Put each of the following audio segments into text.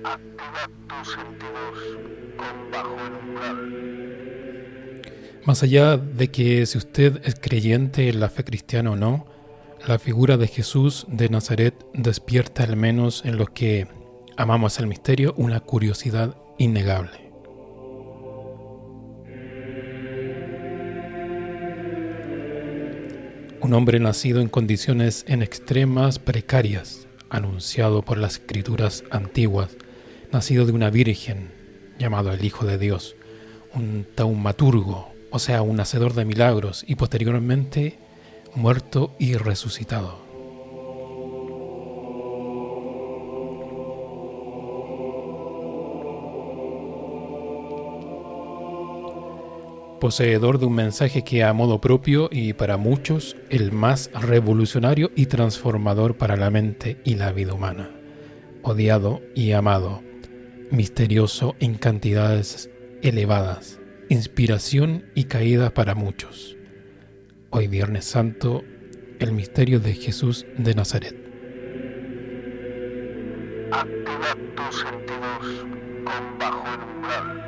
Activa tus sentidos con Bajo el Umbral. Más allá de que si usted es creyente en la fe cristiana o no, la figura de Jesús de Nazaret despierta al menos en los que amamos el misterio una curiosidad innegable. Un hombre nacido en condiciones en extremas precarias, anunciado por las escrituras antiguas, nacido de una virgen, llamado el Hijo de Dios, un taumaturgo, o sea, un hacedor de milagros, y posteriormente muerto y resucitado. Poseedor de un mensaje que a modo propio y para muchos el más revolucionario y transformador para la mente y la vida humana. Odiado y amado, misterioso en cantidades elevadas, inspiración y caída para muchos. Hoy Viernes Santo, el misterio de Jesús de Nazaret. Activa tus sentidos con Bajo el Umbral.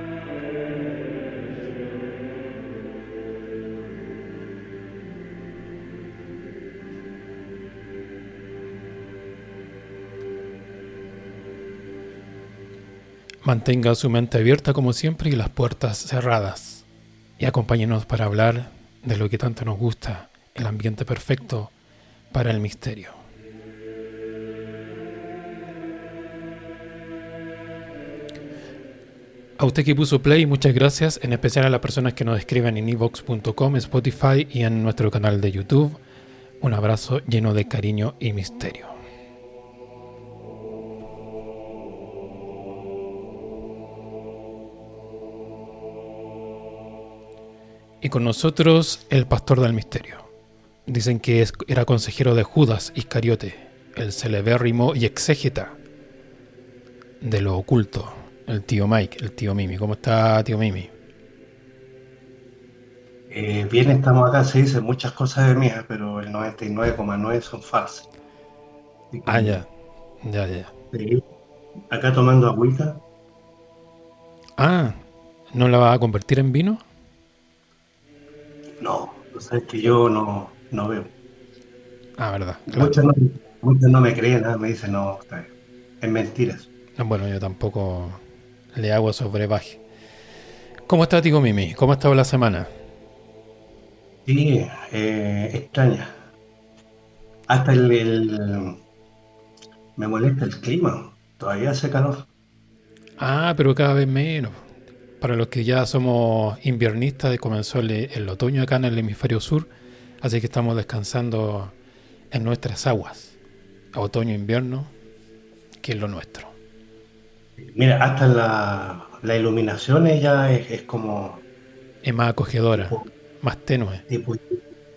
Mantenga su mente abierta como siempre y las puertas cerradas. Y acompáñenos para hablar de lo que tanto nos gusta, el ambiente perfecto para el misterio. A usted que puso play, muchas gracias, en especial a las personas que nos escriben en evox.com, Spotify y en nuestro canal de YouTube. Un abrazo lleno de cariño y misterio. Y con nosotros el pastor del misterio. Dicen que era consejero de Judas Iscariote, el celebérrimo y exégeta de lo oculto, el tío Mike, el tío Mimi. ¿Cómo está, tío Mimi? Bien, estamos acá, se dicen muchas cosas de mí, pero el 99,9 son falsas. Así Ah, que, ya. sí, acá tomando agüita. Ah, ¿no la va a convertir en vino? No, tú sabes que yo no veo. Ah, verdad, claro. Muchos no, muchos no me creen, me dicen, no, está bien. Es mentiras. Bueno, yo tampoco le hago esos brebajes. ¿Cómo está, tío Mimi? ¿Cómo ha estado la semana? Sí, extraña. Hasta me molesta el clima. Todavía hace calor. Ah, pero cada vez menos. Para los que ya somos inviernistas, comenzó el otoño acá en el hemisferio sur, así que estamos descansando en nuestras aguas. Otoño-invierno, que es lo nuestro. Mira, hasta la iluminación ya es como Es más acogedora, tipo, más tenue. tipo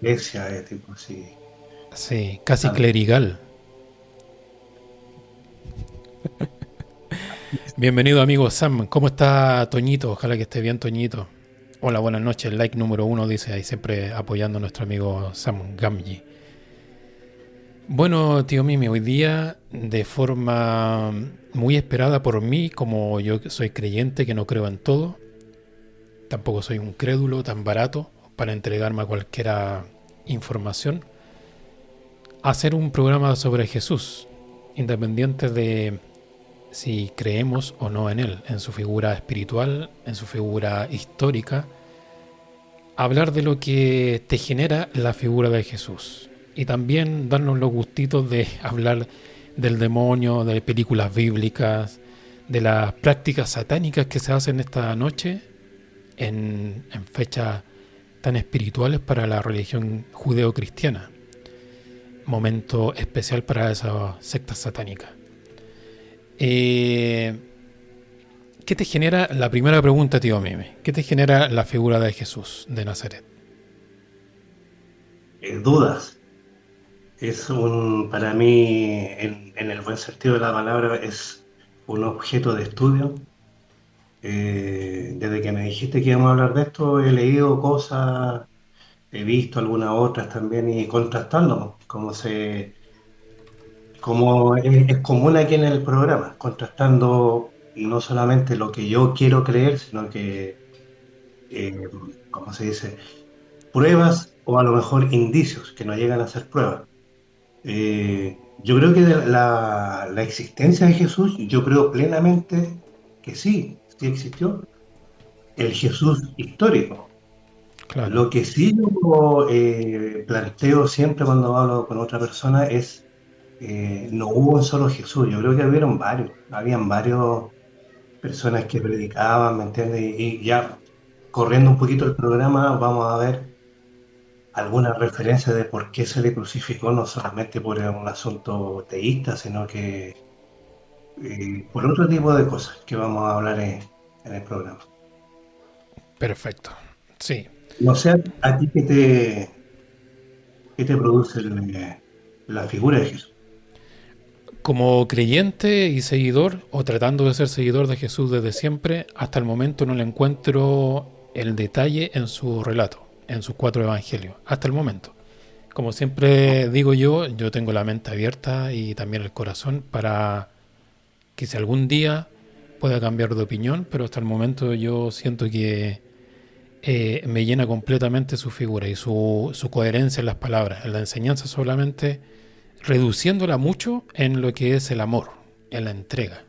iglesia, tipo así. Sí, casi clerical. Bienvenido, amigo Sam. ¿Cómo está Toñito? Ojalá que esté bien, Toñito. Hola, buenas noches. Like número 1, dice ahí, siempre apoyando a nuestro amigo Sam Gamji. Bueno, tío Mimi, hoy día, de forma muy esperada por mí, como yo soy creyente que no creo en todo, tampoco soy un crédulo tan barato para entregarme a cualquier información, hacer un programa sobre Jesús, independiente de si creemos o no en él, en su figura espiritual, en su figura histórica, hablar de lo que te genera la figura de Jesús. Y también darnos los gustitos de hablar del demonio, de películas bíblicas, de las prácticas satánicas que se hacen esta noche en fechas tan espirituales para la religión judeo-cristiana. Momento especial para esas sectas satánicas. ¿Qué te genera, la primera pregunta, tío Mime, qué te genera la figura de Jesús de Nazaret? Dudas. Para mí, en el buen sentido de la palabra, es un objeto de estudio. Desde que me dijiste que íbamos a hablar de esto, he leído cosas, he visto algunas otras también y contrastando como es común aquí en el programa, contrastando no solamente lo que yo quiero creer, sino que, eh, ¿cómo se dice? Pruebas o a lo mejor indicios que no llegan a ser pruebas. Yo creo que la existencia de Jesús, yo creo plenamente que sí, sí existió el Jesús histórico. Claro, Lo que sí yo planteo siempre cuando hablo con otra persona es, no hubo un solo Jesús, yo creo que hubieron varios, habían varios personas que predicaban, ¿me entiendes? Y ya corriendo un poquito el programa, vamos a ver algunas referencias de por qué se le crucificó, no solamente por un asunto teísta, sino que por otro tipo de cosas que vamos a hablar en el programa. perfecto. Sí. No sé, a ti qué te produce la figura de Jesús. Como creyente y seguidor, o tratando de ser seguidor de Jesús desde siempre, hasta el momento no le encuentro el detalle en su relato, en sus 4 evangelios, hasta el momento. Como siempre digo yo tengo la mente abierta y también el corazón para que si algún día pueda cambiar de opinión, pero hasta el momento yo siento que me llena completamente su figura y su coherencia en las palabras, en la enseñanza solamente, reduciéndola mucho en lo que es el amor, en la entrega.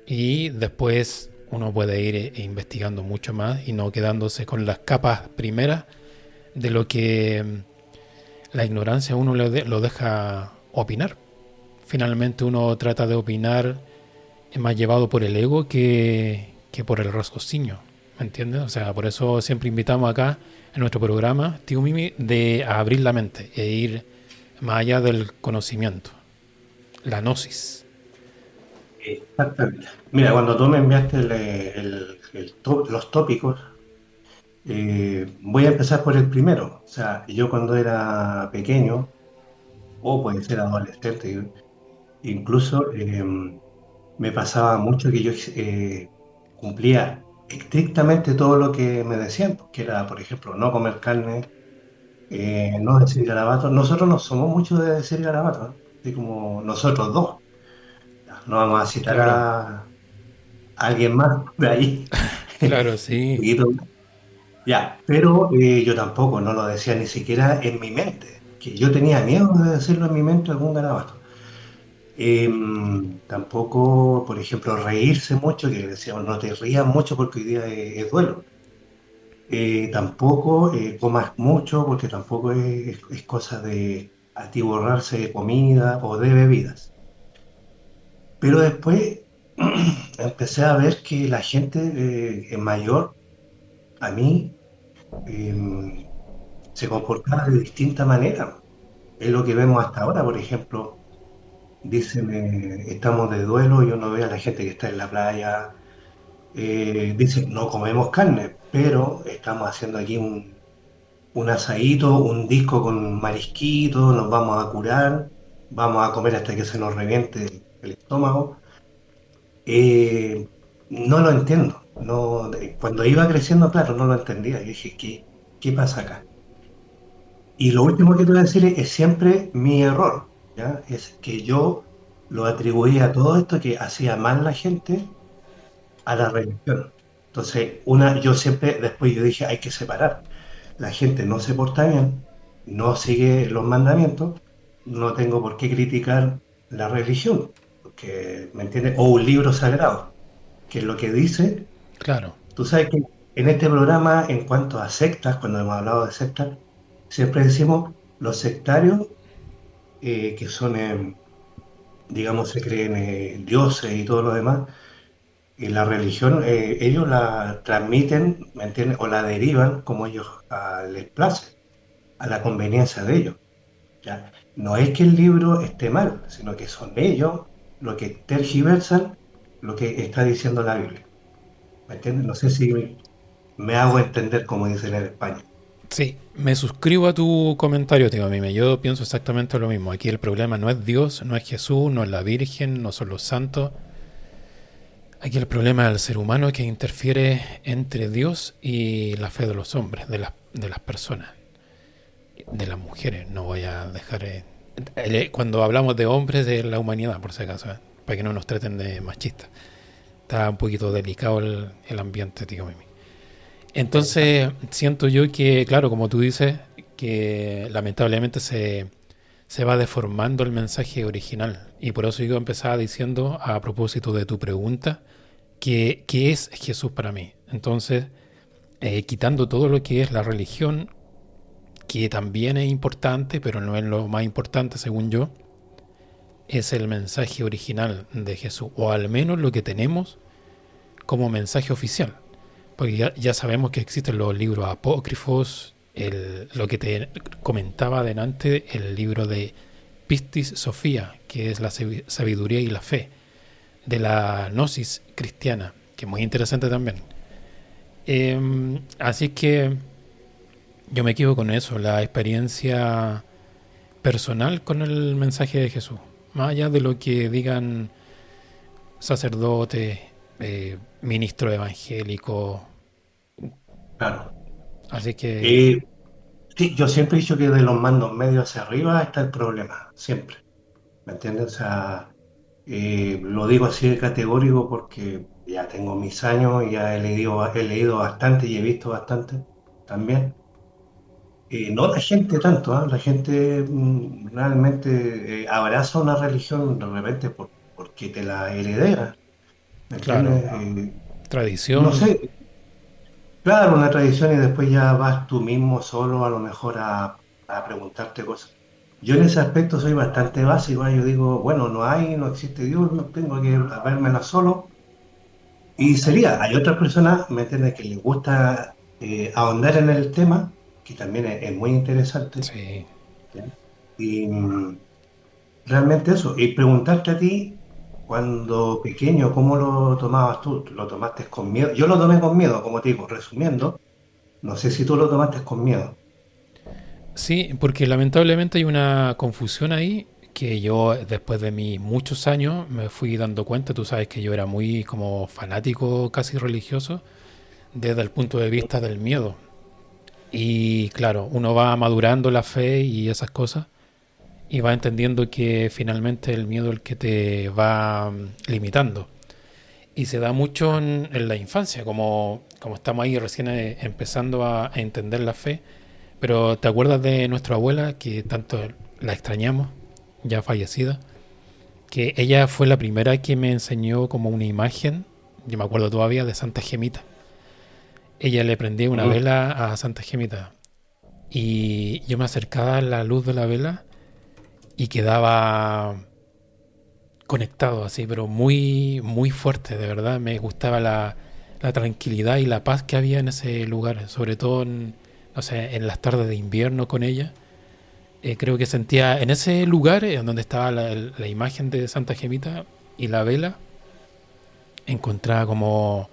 Y después uno puede ir investigando mucho más y no quedándose con las capas primeras de lo que la ignorancia uno lo deja opinar. Finalmente uno trata de opinar más llevado por el ego que por el raciocinio, ¿me entiendes? O sea, por eso siempre invitamos acá en nuestro programa, Tío Mimi, de a abrir la mente e ir más allá del conocimiento, la gnosis. Exactamente. Mira, cuando tú me enviaste los tópicos, voy a empezar por el primero. O sea, yo cuando era pequeño, o puede ser adolescente, incluso me pasaba mucho que yo cumplía estrictamente todo lo que me decían, que era, por ejemplo, no comer carne, no decir garabatos. Nosotros no somos muchos de decir garabatos, ¿no? Así como nosotros dos. No vamos a citar Claro, a alguien más de ahí. claro, Un sí, poquito. Ya, pero yo tampoco, no lo decía ni siquiera en mi mente, que yo tenía miedo de decirlo en mi mente algún garabato. Tampoco, por ejemplo, reírse mucho, que decíamos no te rías mucho porque hoy día es duelo. Tampoco comas mucho porque tampoco es cosa de atiborrarse de comida o de bebidas. Pero después empecé a ver que la gente mayor, a mí, eh, se comportaba de distinta manera. Es lo que vemos hasta ahora, por ejemplo, dicen, estamos de duelo y uno ve a la gente que está en la playa, dicen, no comemos carne, pero estamos haciendo aquí un asadito, un disco con marisquito, nos vamos a curar, vamos a comer hasta que se nos reviente el estómago. Eh, no lo entiendo. No, cuando iba creciendo, claro, no lo entendía. Y dije, ¿qué pasa acá? Y lo último que te voy a decir es siempre mi error, ¿ya? Es que yo lo atribuía a todo esto que hacía mal la gente a la religión. Entonces, yo siempre, después yo dije, hay que separar. La gente no se porta bien, no sigue los mandamientos, no tengo por qué criticar la religión, porque, ¿me entiendes? O un libro sagrado, que es lo que dice. claro. Tú sabes que en este programa, en cuanto a sectas, cuando hemos hablado de sectas, siempre decimos los sectarios que son, digamos, se creen dioses y todo lo demás, y la religión, ellos la transmiten, ¿me entiendes? O la derivan como ellos les place, a la conveniencia de ellos, ¿ya? No es que el libro esté mal, sino que son ellos los que tergiversan lo que está diciendo la Biblia, ¿me entiendes? No sé si me hago entender como dicen en España. Sí, me suscribo a tu comentario, tío Mime. Yo pienso exactamente lo mismo. Aquí el problema no es Dios, no es Jesús, no es la Virgen, no son los santos. Aquí el problema es el ser humano que interfiere entre Dios y la fe de los hombres, de las personas, de las mujeres. No voy a dejar Cuando hablamos de hombres de la humanidad, por si acaso, para que no nos traten de machistas. Está un poquito delicado el ambiente, tío Mimi. Entonces, siento yo que, claro, como tú dices, que lamentablemente se va deformando el mensaje original. Y por eso yo empezaba diciendo, a propósito de tu pregunta, que ¿qué es Jesús para mí? Entonces, quitando todo lo que es la religión, que también es importante, pero no es lo más importante según yo, es el mensaje original de Jesús, o al menos lo que tenemos como mensaje oficial. Porque ya sabemos que existen los libros apócrifos, lo que te comentaba adelante, el libro de Pistis Sofía, que es la sabiduría y la fe, de la gnosis cristiana, que es muy interesante también. Así que yo me quedo con eso, la experiencia personal con el mensaje de Jesús. Más allá de lo que digan sacerdotes, ministros evangélicos. Claro. Así que, Eh, sí, yo siempre he dicho que de los mandos medios hacia arriba está el problema, siempre. ¿Me entiendes? O sea, lo digo así de categórico porque ya tengo mis años y ya he leído bastante y he visto bastante también. No la gente tanto, ¿ah? La gente realmente abraza una religión de repente porque te la heredera, ¿me claro, entiendes? No tradición, sé, claro, una tradición y después ya vas tú mismo solo a lo mejor a preguntarte cosas. Yo en ese aspecto soy bastante básico, ¿ah? Yo digo, bueno, no existe Dios, no tengo que vérmela solo. Y hay otras personas, ¿me entiendes?, que les gusta ahondar en el tema, que también es muy interesante. sí. ¿Ya? Y realmente eso, y preguntarte a ti, cuando pequeño, ¿cómo lo tomabas tú? ¿Lo tomaste con miedo? Yo lo tomé con miedo, como te digo, resumiendo, no sé si tú lo tomaste con miedo. Sí, porque lamentablemente hay una confusión ahí que yo después de mis muchos años me fui dando cuenta, tú sabes que yo era muy como fanático, casi religioso, desde el punto de vista del miedo. Y claro, uno va madurando la fe y esas cosas y va entendiendo que finalmente el miedo es el que te va limitando. Y se da mucho en la infancia, como estamos ahí recién empezando a entender la fe. Pero ¿te acuerdas de nuestra abuela, que tanto la extrañamos, ya fallecida? Que ella fue la primera que me enseñó como una imagen, yo me acuerdo todavía, de Santa Gemita. Ella le prendía una Ujú. vela a Santa Gemita y yo me acercaba a la luz de la vela y quedaba conectado así, pero muy, muy fuerte, de verdad. Me gustaba la tranquilidad y la paz que había en ese lugar, sobre todo no sé, en las tardes de invierno con ella. Creo que sentía en ese lugar, en donde estaba la imagen de Santa Gemita y la vela, encontraba como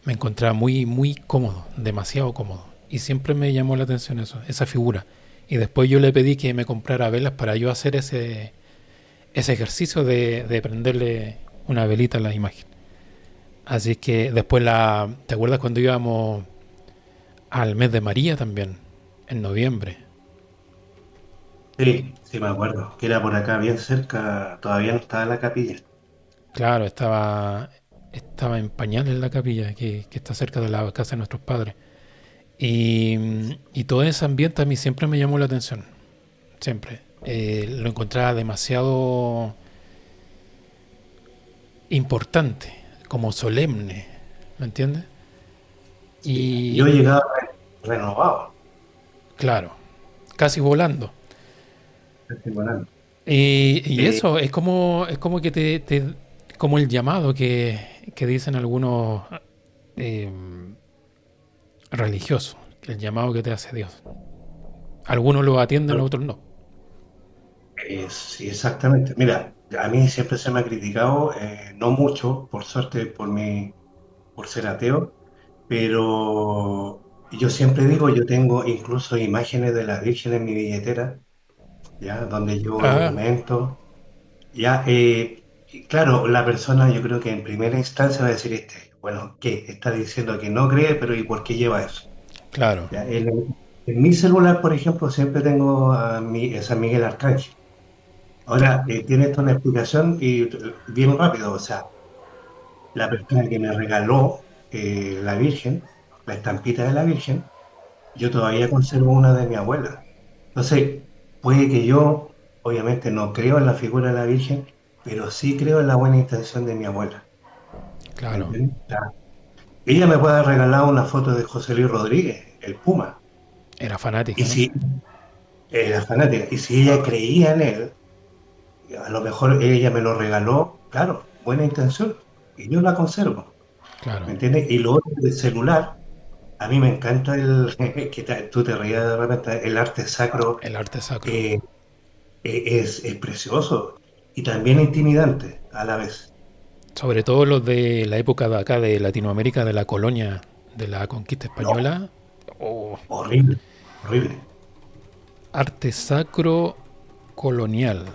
me encontraba muy, muy cómodo, demasiado cómodo. Y siempre me llamó la atención eso, esa figura. Y después yo le pedí que me comprara velas para yo hacer ese ejercicio de prenderle una velita a la imagen. Así que después ¿te acuerdas cuando íbamos al mes de María también? En noviembre. Sí, sí me acuerdo, que era por acá bien cerca, todavía no estaba la capilla. Claro, estaba en pañales la capilla, que está cerca de la casa de nuestros padres. Y todo ese ambiente a mí siempre me llamó la atención. Siempre. Lo encontraba demasiado importante, como solemne. ¿Me entiendes? Sí, yo Y llegaba renovado, claro, casi volando. este volante. Y Eh, eso, es como que como el llamado que dicen algunos eh, religiosos, el llamado que te hace Dios. Algunos lo atienden, otros no. sí, exactamente. Mira, a mí siempre se me ha criticado, no mucho, por suerte, por ser ateo, pero yo siempre digo, yo tengo incluso imágenes de la Virgen en mi billetera, ya, donde yo Ah, documento, ya, y claro, la persona yo creo que en primera instancia va a decir bueno, ¿qué? Está diciendo que no cree, pero ¿y por qué lleva eso? claro. Ya, en mi celular, por ejemplo, siempre tengo a San Miguel Arcángel. Ahora, tiene esto una explicación y bien rápido. O sea, la persona que me regaló la Virgen, la estampita de la Virgen, yo todavía conservo una de mi abuela. Entonces, puede que yo, obviamente, no creo en la figura de la Virgen, pero sí creo en la buena intención de mi abuela. ¿Me Claro, entiendes? O sea, ella me puede regalar una foto de José Luis Rodríguez, el Puma, era y fanática, ¿eh? si era fanática, y si ella creía en él, a lo mejor ella me lo regaló, claro, buena intención, y yo la conservo, ¿me Claro, entiendes? Y lo otro del celular, a mí me encanta el, tú te reías de repente, el arte sacro el arte sacro. eh, es precioso y también intimidante a la vez. Sobre todo los de la época de acá de Latinoamérica, de la colonia, de la conquista No, española. Oh, horrible, horrible. arte sacro colonial.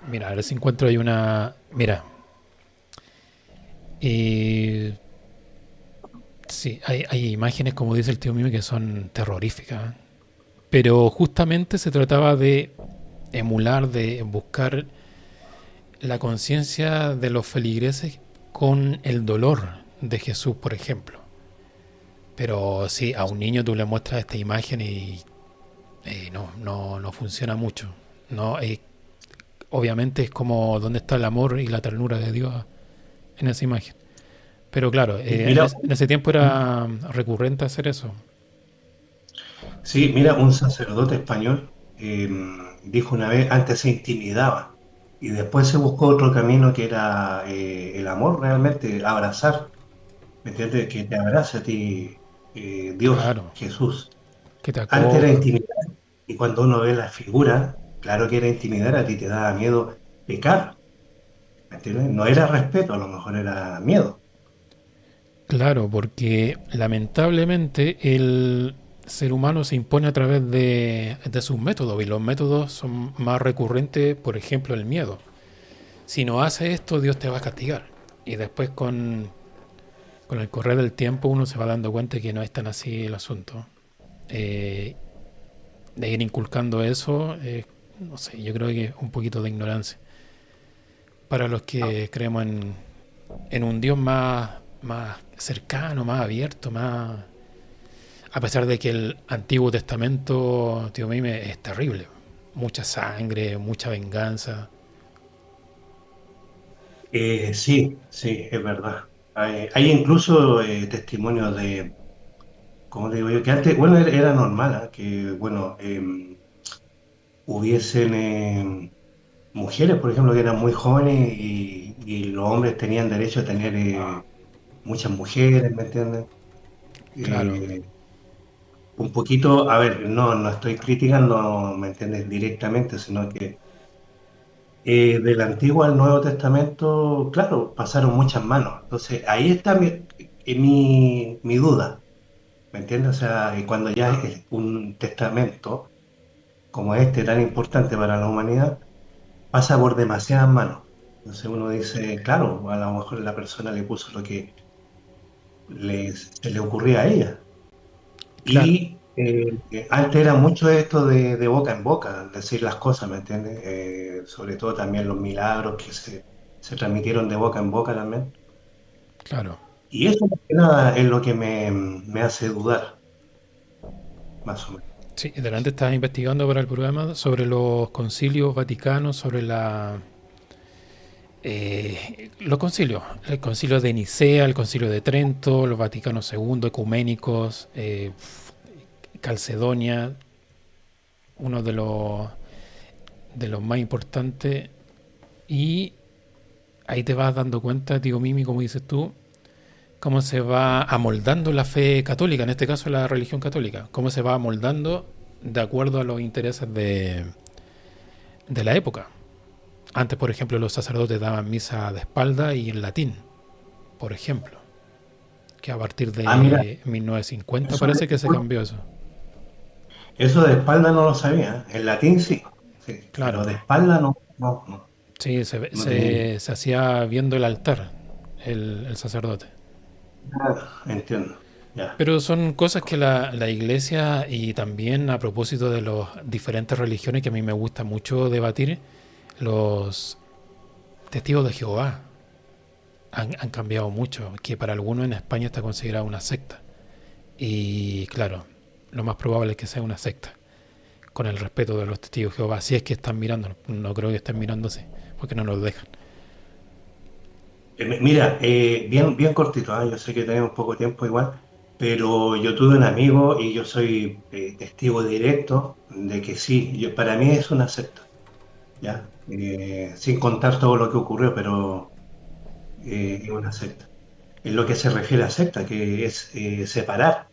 Mira, a ver si encuentro ahí una. Mira, eh, sí, hay imágenes, como dice el tío Mime, que son terroríficas. Pero justamente se trataba de emular, de buscar la conciencia de los feligreses con el dolor de Jesús, por ejemplo. Pero sí, a un niño tú le muestras esta imagen y no funciona mucho. No, obviamente es como dónde está el amor y la ternura de Dios en esa imagen. Pero claro, Mira, en ese tiempo era recurrente hacer eso. sí, mira, un sacerdote español dijo una vez, antes se intimidaba y después se buscó otro camino que era el amor realmente, abrazar, ¿me entiendes? Que te abrace a ti Dios, Claro, Jesús. que te Antes era acoja. intimidar y cuando uno ve la figura, claro que era intimidar, a ti te daba miedo pecar, ¿me entiendes? No era respeto, a lo mejor era miedo. Claro, porque lamentablemente el ser humano se impone a través de sus métodos y los métodos son más recurrentes, por ejemplo, el miedo. Si no haces esto, Dios te va a castigar. Y después con el correr del tiempo uno se va dando cuenta que no es tan así el asunto. Eh, de ir inculcando eso, no sé, yo creo que es un poquito de ignorancia. Para los que creemos en un Dios más cercano, más abierto, más... A pesar de que el Antiguo Testamento, tío Mime, es terrible. Mucha sangre, mucha venganza. Sí, sí, es verdad. Hay incluso testimonios de, como te digo yo, que antes, bueno, era normal, ¿ah? Que, bueno, hubiesen mujeres, por ejemplo, que eran muy jóvenes y los hombres tenían derecho a tener muchas mujeres, ¿me entiendes? Claro, Eh, un poquito, a ver, no estoy criticando, ¿me entiendes? Directamente, sino que del Antiguo al Nuevo Testamento, claro, pasaron muchas manos. Entonces, ahí está mi duda, ¿me entiendes? O sea, cuando ya es un testamento como este tan importante para la humanidad, pasa por demasiadas manos. Entonces uno dice, claro, a lo mejor la persona le puso lo que se le ocurría a ella. claro, Y antes era mucho esto de boca en boca, decir las cosas, ¿me entiendes? Sobre todo también los milagros que se transmitieron de boca en boca también. claro. Y eso más que nada es lo que me hace dudar, más o menos. Sí, delante estaba investigando para el programa sobre los concilios vaticanos, sobre los concilios. El concilio de Nicea, el concilio de Trento, los Vaticanos II, ecuménicos, Calcedonia, uno de los más importantes. Y ahí te vas dando cuenta, tío Mimi, como dices tú, cómo se va amoldando la fe católica, en este caso la religión católica, cómo se va amoldando de acuerdo a los intereses de la época. Antes, por ejemplo, los sacerdotes daban misa de espalda y en latín, por ejemplo, que a partir Ah, mira, de 1950 eso parece que se cambió eso. eso de espalda no lo sabía. En latín sí, sí, pero Claro, de espalda no, sí, no tenía idea. se hacía viendo el altar, el sacerdote. Ah, entiendo, ya. Pero son cosas que la iglesia y también a propósito de las diferentes religiones que a mí me gusta mucho debatir, Los testigos de Jehová han cambiado mucho, que para algunos en España está considerada una secta. Y claro, lo más probable es que sea una secta, con el respeto de los testigos de Jehová, si es que están mirando, no creo que estén mirándose, porque no nos dejan. Mira, bien cortito, ¿ah? Yo sé que tenemos poco tiempo igual, pero yo tuve un amigo y yo soy testigo directo de que sí, para mí es una secta, ¿ya? Sin contar todo lo que ocurrió, pero es una secta. En lo que se refiere a secta, que es separar,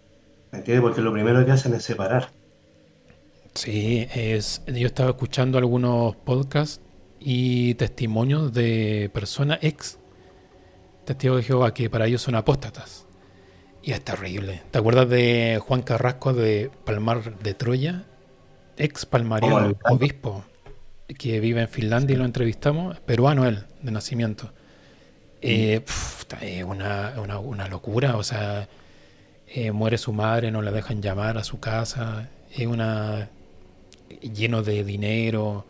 ¿me entiendes? Porque lo primero que hacen es separar. Sí, yo estaba escuchando algunos podcasts y testimonios de personas ex testigos de Jehová que para ellos son apóstatas. Y es terrible. ¿Te acuerdas de Juan Carrasco de Palmar de Troya? Ex Como palmariano, el obispo, que vive en Finlandia y lo entrevistamos. Peruano él, de nacimiento. Es una locura. O sea, muere su madre, no la dejan llamar a su casa. Es lleno de dinero.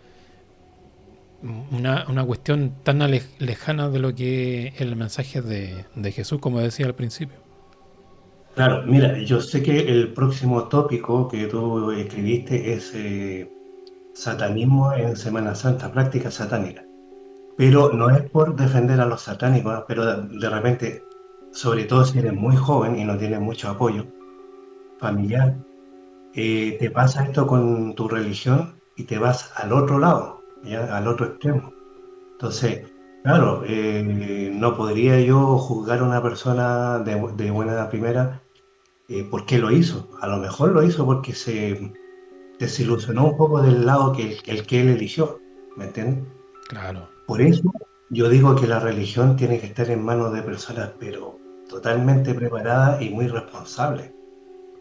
Una cuestión tan lejana de lo que es el mensaje de Jesús, como decía al principio. Claro, mira, yo sé que el próximo tópico que tú escribiste es satanismo en Semana Santa, práctica satánica. Pero no es por defender a los satánicos, ¿no? Pero de repente, sobre todo si eres muy joven y no tienes mucho apoyo familiar, te pasa esto con tu religión y te vas al otro lado, ¿ya? Al otro extremo. Entonces, claro, no podría yo juzgar a una persona de buena primera por qué lo hizo. A lo mejor lo hizo porque se desilusionó un poco del lado el que él eligió, ¿me entiendes? Claro. Por eso yo digo que la religión tiene que estar en manos de personas, pero totalmente preparadas y muy responsables,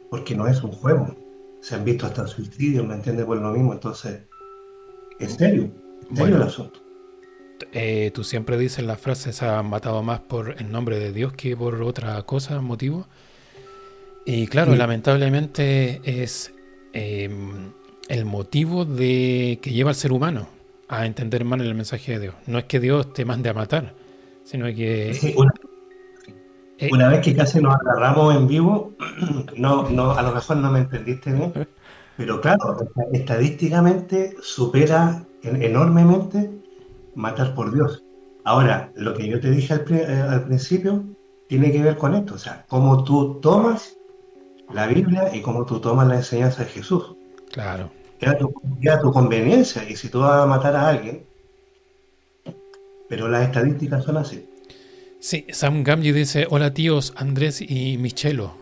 porque no es un juego. Se han visto hasta suicidios, ¿me entiendes? Por lo mismo, entonces, en serio el Bueno, asunto. tú siempre dices la frase, se han matado más por el nombre de Dios que por otra cosa, motivo. Y claro, Sí, lamentablemente es eh, el motivo de que lleva al ser humano a entender mal el mensaje de Dios. No es que Dios te mande a matar, sino que sí, una eh, vez que casi nos agarramos en vivo, no, a lo mejor no me entendiste bien, pero claro, estadísticamente supera enormemente matar por Dios. Ahora, lo que yo te dije al principio tiene que ver con esto, o sea, cómo tú tomas la Biblia y cómo tú tomas la enseñanza de Jesús. claro. Queda a tu conveniencia, y si tú vas a matar a alguien, pero las estadísticas son así. Sí, Sam Gamgee dice, hola tíos Andrés y Michelo.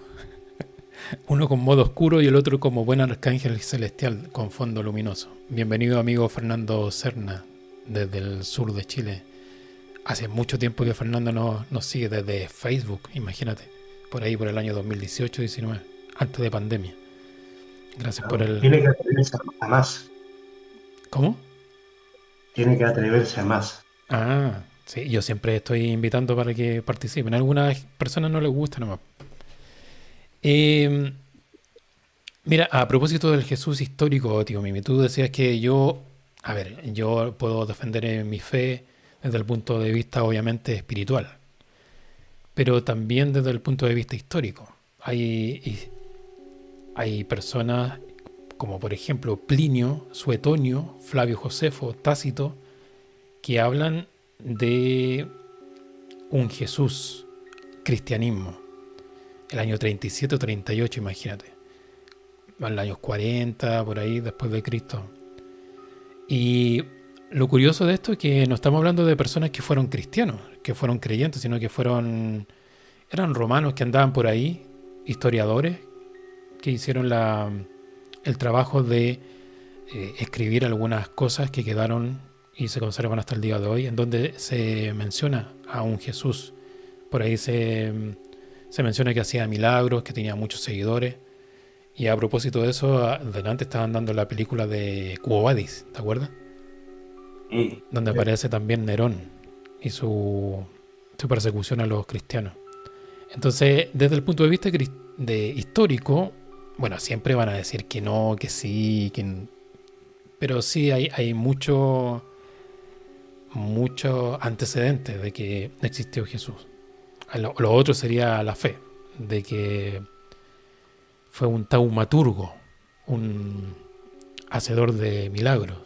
Uno con modo oscuro y el otro como buen arcángel celestial con fondo luminoso. Bienvenido amigo Fernando Serna, desde el sur de Chile. Hace mucho tiempo que Fernando nos sigue desde Facebook, imagínate. Por ahí, por el año 2018-19, antes de pandemia. Gracias por ¿No? el... Tiene que atreverse a más, ¿Cómo? tiene que atreverse a más. Ah, sí, yo siempre estoy invitando para que participen. A algunas personas no les gusta nomás. Eh, Mira, a propósito del Jesús histórico, tío Mimi, tú decías que a ver, yo puedo defender mi fe desde el punto de vista obviamente espiritual, pero también desde el punto de vista histórico. Hay personas como por ejemplo Plinio, Suetonio, Flavio Josefo, Tácito, que hablan de un Jesús, cristianismo, el año 37 o 38, imagínate, en los años 40, por ahí, después de Cristo. Y lo curioso de esto es que no estamos hablando de personas que fueron cristianos, que fueron creyentes, sino que eran romanos que andaban por ahí, historiadores, que hicieron el trabajo de escribir algunas cosas que quedaron y se conservan hasta el día de hoy, en donde se menciona a un Jesús. Por ahí se menciona que hacía milagros, que tenía muchos seguidores. Y a propósito de eso, delante estaban dando la película de Quo Vadis, ¿te acuerdas? Mm. Donde aparece también Nerón y su persecución a los cristianos. Entonces, desde el punto de vista de histórico, bueno, siempre van a decir que no, que sí, pero sí hay mucho, muchos antecedentes de que existió Jesús. Lo otro sería la fe, de que fue un taumaturgo, un hacedor de milagros.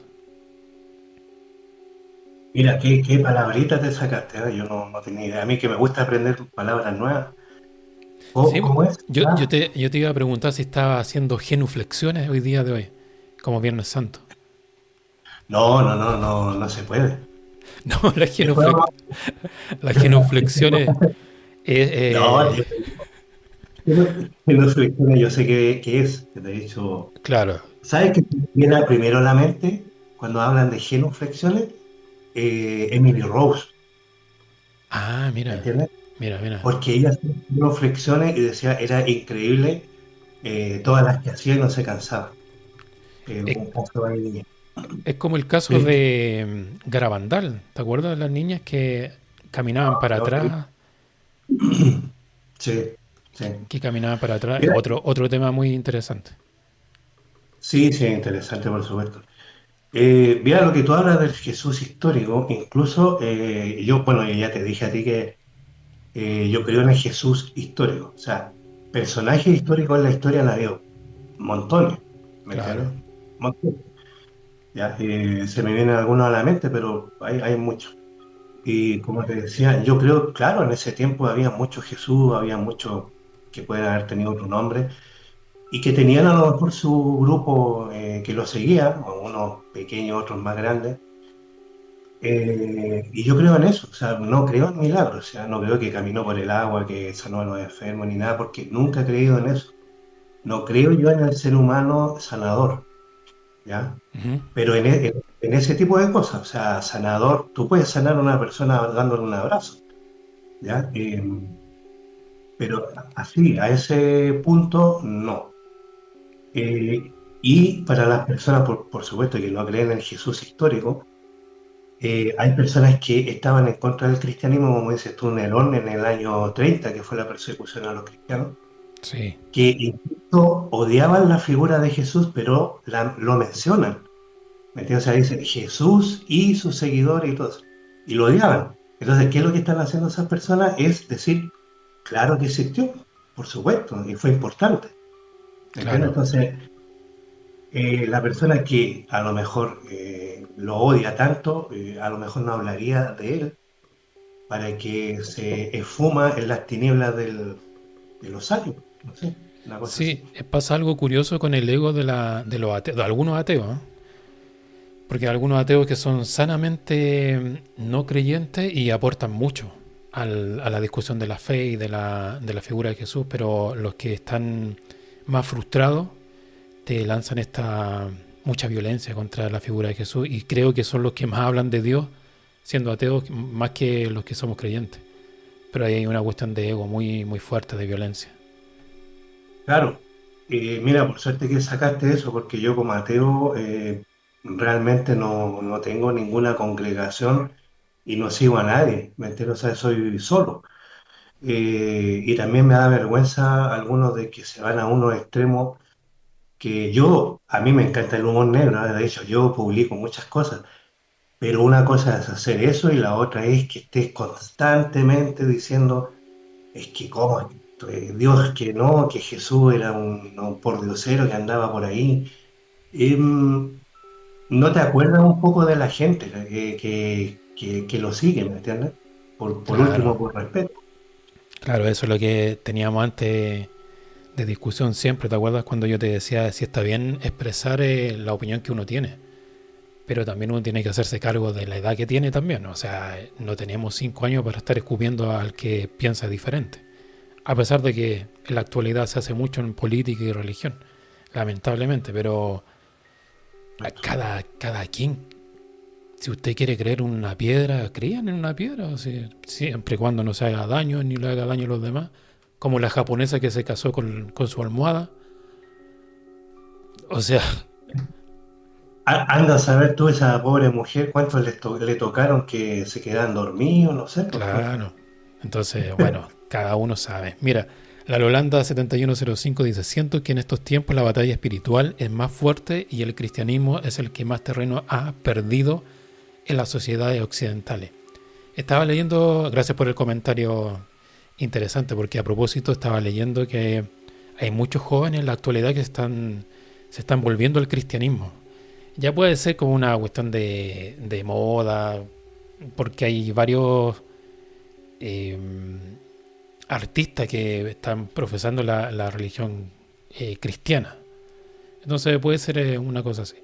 Mira, qué palabrita te sacaste, ¿eh? Yo no tenía idea. A mí que me gusta aprender palabras nuevas. Sí, ¿Cómo es? yo, Ah, yo, te, yo te iba a preguntar si estaba haciendo genuflexiones hoy día de hoy, como Viernes Santo. no se puede. No, las, Después genuflex, vamos las genuflexiones es, No, yo no selecciona, yo sé qué es. Que de hecho, claro. ¿sabes qué me viene primero a la mente cuando hablan de genuflexiones? Emily Rose, Ah, ¿me mira, entiendes? mira. Porque ella hacía genuflexiones y decía, era increíble todas las que hacía y no se cansaba. Es, Un caso ahí. es como el caso Sí, de Garabandal. ¿Te acuerdas de las niñas que caminaban para atrás? sí, sí. Que caminaban para atrás. Es Mira, otro tema muy interesante. sí, sí, interesante, por supuesto. Mira, lo que tú hablas del Jesús histórico, incluso yo, bueno, ya te dije a ti que yo creo en el Jesús histórico. O sea, personajes históricos en la historia han habido montones, ¿me entiendes? Claro. Montones. Ya, se me vienen algunos a la mente, pero hay muchos. Y como te decía, yo creo, claro, en ese tiempo había mucho Jesús, había muchos que pueden haber tenido otro nombre y que tenían a lo mejor su grupo que lo seguía, unos pequeños, otros más grandes. Y yo creo en eso, o sea, no creo en milagros, o sea, no creo que caminó por el agua, que sanó a los enfermos ni nada, porque nunca he creído en eso. No creo yo en el ser humano sanador, ¿ya? Ujú. Pero en ese tipo de cosas, o sea, sanador, tú puedes sanar a una persona dándole un abrazo, ¿ya? Pero así, a ese punto, no. Y para las personas, por supuesto, que no creen en el Jesús histórico, hay personas que estaban en contra del cristianismo, como dices tú, Nerón en el año 30, que fue la persecución a los cristianos, Sí, que incluso odiaban la figura de Jesús, pero lo mencionan. ¿Me entiendes? O sea, dicen Jesús y sus seguidores y todo eso. Y lo odiaban. Entonces, ¿qué es lo que están haciendo esas personas? Es decir, claro que existió, por supuesto, y fue importante. ¿Me entiendes? claro. Entonces, la persona que a lo mejor lo odia tanto, a lo mejor no hablaría de él para que se esfuma en las tinieblas de los años. No sé, una cosa Sí, así. pasa algo curioso con el ego de los ateos, de algunos ateos, ¿eh? Porque hay algunos ateos que son sanamente no creyentes y aportan mucho a la discusión de la fe y de la figura de Jesús, pero los que están más frustrados te lanzan esta mucha violencia contra la figura de Jesús y creo que son los que más hablan de Dios siendo ateos más que los que somos creyentes. Pero ahí hay una cuestión de ego muy, muy fuerte, de violencia. Claro, mira, por suerte que sacaste eso, porque yo como ateo realmente no tengo ninguna congregación y no sigo a nadie, ¿me entiendes? O sea, soy solo. Y también me da vergüenza algunos de que se van a unos extremos que yo, a mí me encanta el humor negro, ¿eh? De hecho yo publico muchas cosas, pero una cosa es hacer eso y la otra es que estés constantemente diciendo, es que cómo, Dios que no, que Jesús era un pordiosero que andaba por ahí. ¿No te acuerdas un poco de la gente que lo sigue, ¿me entiendes? Por último, Claro, por respeto. claro, eso es lo que teníamos antes de discusión siempre. ¿Te acuerdas cuando yo te decía si está bien expresar la opinión que uno tiene? Pero también uno tiene que hacerse cargo de la edad que tiene también, ¿no? O sea, no tenemos 5 años para estar escupiendo al que piensa diferente. A pesar de que en la actualidad se hace mucho en política y religión, lamentablemente, pero a cada quien, si usted quiere creer en una piedra, crean en una piedra, o sea, siempre y cuando no se haga daño ni le haga daño a los demás, como la japonesa que se casó con su almohada. O sea, Anda a saber tú, esa pobre mujer, cuántos le tocaron que se quedan dormidos, no sé, pues. claro. Entonces, bueno, cada uno sabe. Mira, la Lolanda 7105 dice, siento que en estos tiempos la batalla espiritual es más fuerte y el cristianismo es el que más terreno ha perdido en las sociedades occidentales. Estaba leyendo, gracias por el comentario interesante, porque a propósito estaba leyendo que hay muchos jóvenes en la actualidad que se están volviendo al cristianismo. Ya puede ser como una cuestión de moda, porque hay varios eh, artistas que están profesando la religión cristiana. Entonces puede ser una cosa así.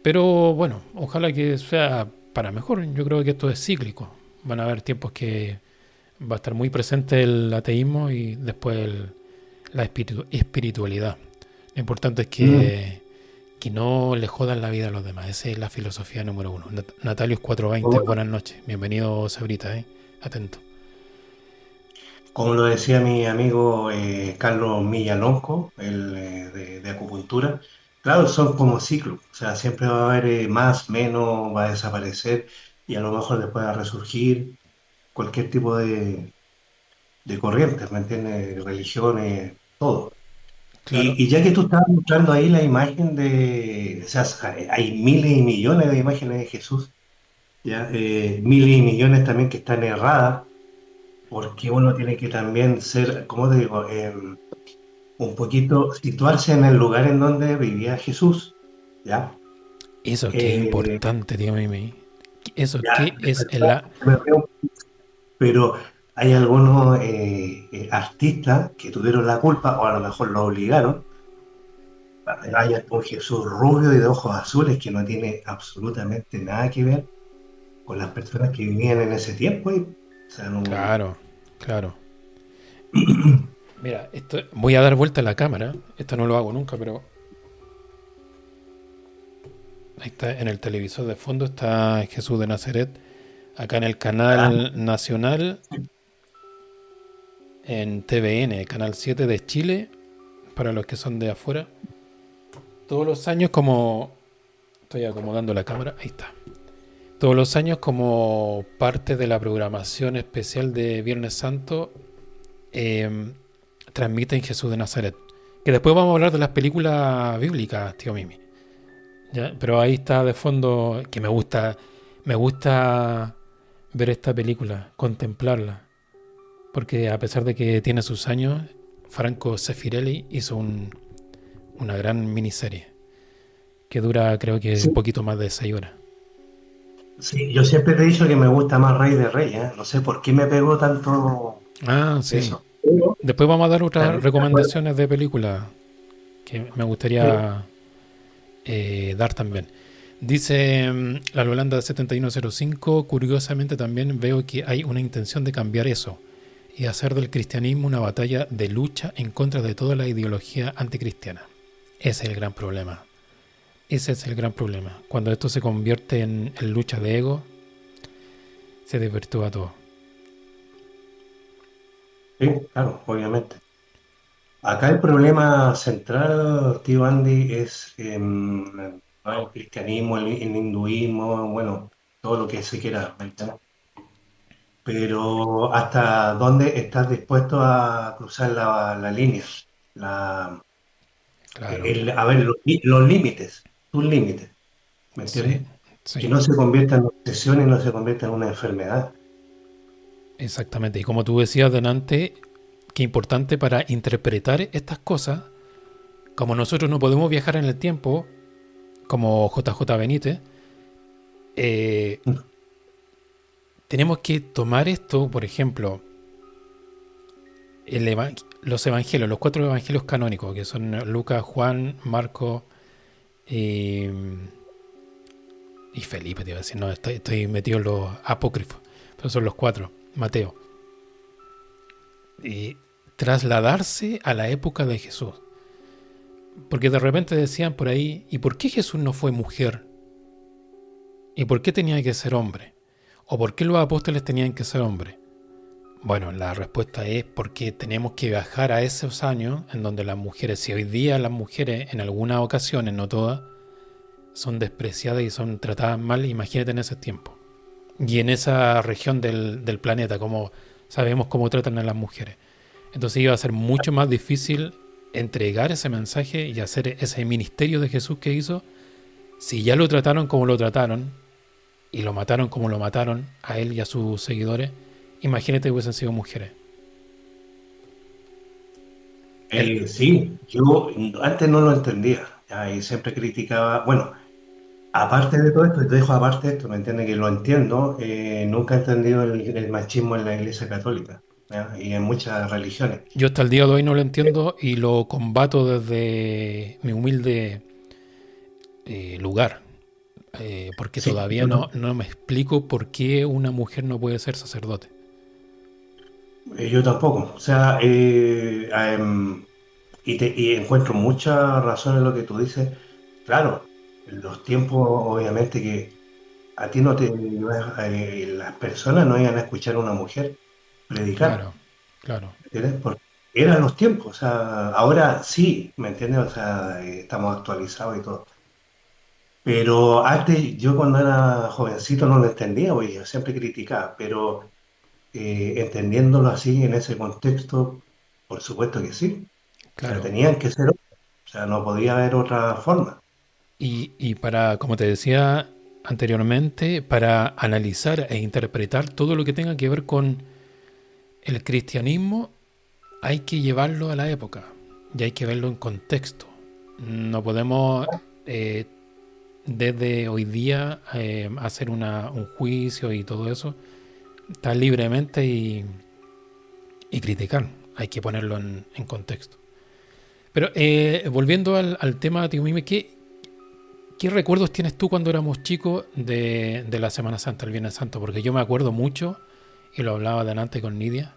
Pero bueno, ojalá que sea para mejor. Yo creo que esto es cíclico. Van a haber tiempos que va a estar muy presente el ateísmo y después la espiritualidad. Lo importante es que no le jodan la vida a los demás. Esa es la filosofía número uno. Natalios 420, buenas noches. Bienvenido, Sabrita, atento. Como lo decía mi amigo Carlos Millalonco, el de acupuntura, claro, son como ciclos, o sea, siempre va a haber más, menos, va a desaparecer y a lo mejor después va a resurgir cualquier tipo de corrientes, ¿me entiendes? Religiones, todo. Claro, Y ya que tú estabas mostrando ahí la imagen o sea, hay miles y millones de imágenes de Jesús, ¿ya? Miles y millones también que están erradas, porque uno tiene que también ser, ¿cómo te digo? Un poquito situarse en el lugar en donde vivía Jesús, ¿ya? eso que es Eh, importante, tío Mimi. Eso ya, que es la... pero hay algunos artistas que tuvieron la culpa, o a lo mejor lo obligaron. Hay un Jesús rubio y de ojos azules que no tiene absolutamente nada que ver con las personas que vivían en ese tiempo. O sea, no... Claro, claro. Mira, esto, voy a dar vuelta a la cámara. Esto no lo hago nunca, pero ahí está, en el televisor de fondo está Jesús de Nazaret. Acá en el Ah, canal nacional, en TVN, canal 7 de Chile, para los que son de afuera. Todos los años como... Estoy acomodando la cámara, ahí está. Todos los años como parte de la programación especial de Viernes Santo, transmiten Jesús de Nazaret. Que después vamos a hablar de las películas bíblicas, tío Mimi. ¿Ya? Pero ahí está de fondo que me gusta ver esta película, contemplarla. Porque a pesar de que tiene sus años, Franco Sefirelli hizo una gran miniserie que dura creo que un sí, poquito más de 6 horas. sí, yo siempre te he dicho que me gusta más Rey de Reyes, ¿eh? No sé por qué me pegó tanto Ah, sí. eso. Pero Después vamos a dar otras también me acuerdo, recomendaciones de películas que me sí, gustaría dar también. Dice la Holanda 7105, curiosamente también veo que hay una intención de cambiar eso y hacer del cristianismo una batalla de lucha en contra de toda la ideología anticristiana. Ese es el gran problema. Ese es el gran problema. Cuando esto se convierte en lucha de ego, se desvirtúa todo. sí, claro, obviamente. Acá el problema central, tío Andy, es ¿no? El cristianismo, el hinduismo, bueno, todo lo que se quiera, ¿verdad? Pero ¿hasta dónde estás dispuesto a cruzar la línea? La, Claro. a ver, los límites, tus límites, ¿me Sí, entiendes? Que sí. no se convierta en obsesión y no se convierta en una enfermedad. Exactamente. Y como tú decías delante, qué importante para interpretar estas cosas, como nosotros no podemos viajar en el tiempo, como JJ Benítez, eh, tenemos que tomar esto, por ejemplo, los evangelios, los 4 evangelios canónicos, que son Lucas, Juan, Marco y, y Felipe, te iba a decir, no, estoy metido en los apócrifos, pero son los 4, Mateo. Y trasladarse a la época de Jesús. Porque de repente decían por ahí, ¿y por qué Jesús no fue mujer? ¿Y por qué tenía que ser hombre? ¿O por qué los apóstoles tenían que ser hombres? Bueno, la respuesta es porque tenemos que viajar a esos años en donde las mujeres, si hoy día las mujeres en algunas ocasiones, no todas, son despreciadas y son tratadas mal, imagínate en ese tiempo. Y en esa región del planeta, como sabemos cómo tratan a las mujeres. Entonces iba a ser mucho más difícil entregar ese mensaje y hacer ese ministerio de Jesús que hizo, si ya lo trataron como lo trataron, y lo mataron como lo mataron a él y a sus seguidores, imagínate que hubiesen sido mujeres. Él, Sí, yo antes no lo entendía, ya, y siempre criticaba, bueno, aparte de todo esto, y te dejo aparte de esto, ¿me entiendes? Que lo entiendo, nunca he entendido el machismo en la Iglesia Católica, ¿ya? Y en muchas religiones. yo hasta el día de hoy no lo entiendo y lo combato desde mi humilde lugar, porque Sí, todavía no me explico por qué una mujer no puede ser sacerdote. yo tampoco, o sea, y encuentro mucha razón en lo que tú dices. Claro, en los tiempos, obviamente, que a ti no te, las personas no iban a escuchar a una mujer predicar, Claro, claro, ¿entiendes? Porque eran los tiempos, o sea, ahora sí, ¿me entiendes? O sea, estamos actualizados y todo. Pero antes, yo cuando era jovencito no lo entendía, porque yo siempre criticaba, pero entendiéndolo así, en ese contexto, por supuesto que sí. O sea, claro. tenían que ser, o sea, no podía haber otra forma. Y para, como te decía anteriormente, para analizar e interpretar todo lo que tenga que ver con el cristianismo, hay que llevarlo a la época y hay que verlo en contexto. No podemos eh, desde hoy día hacer un juicio y todo eso tan libremente y criticar. Hay que ponerlo en contexto. Pero volviendo al tema, tío Mime, ¿qué recuerdos tienes tú cuando éramos chicos de la Semana Santa, el Viernes Santo? Porque yo me acuerdo mucho, y lo hablaba delante con Nidia,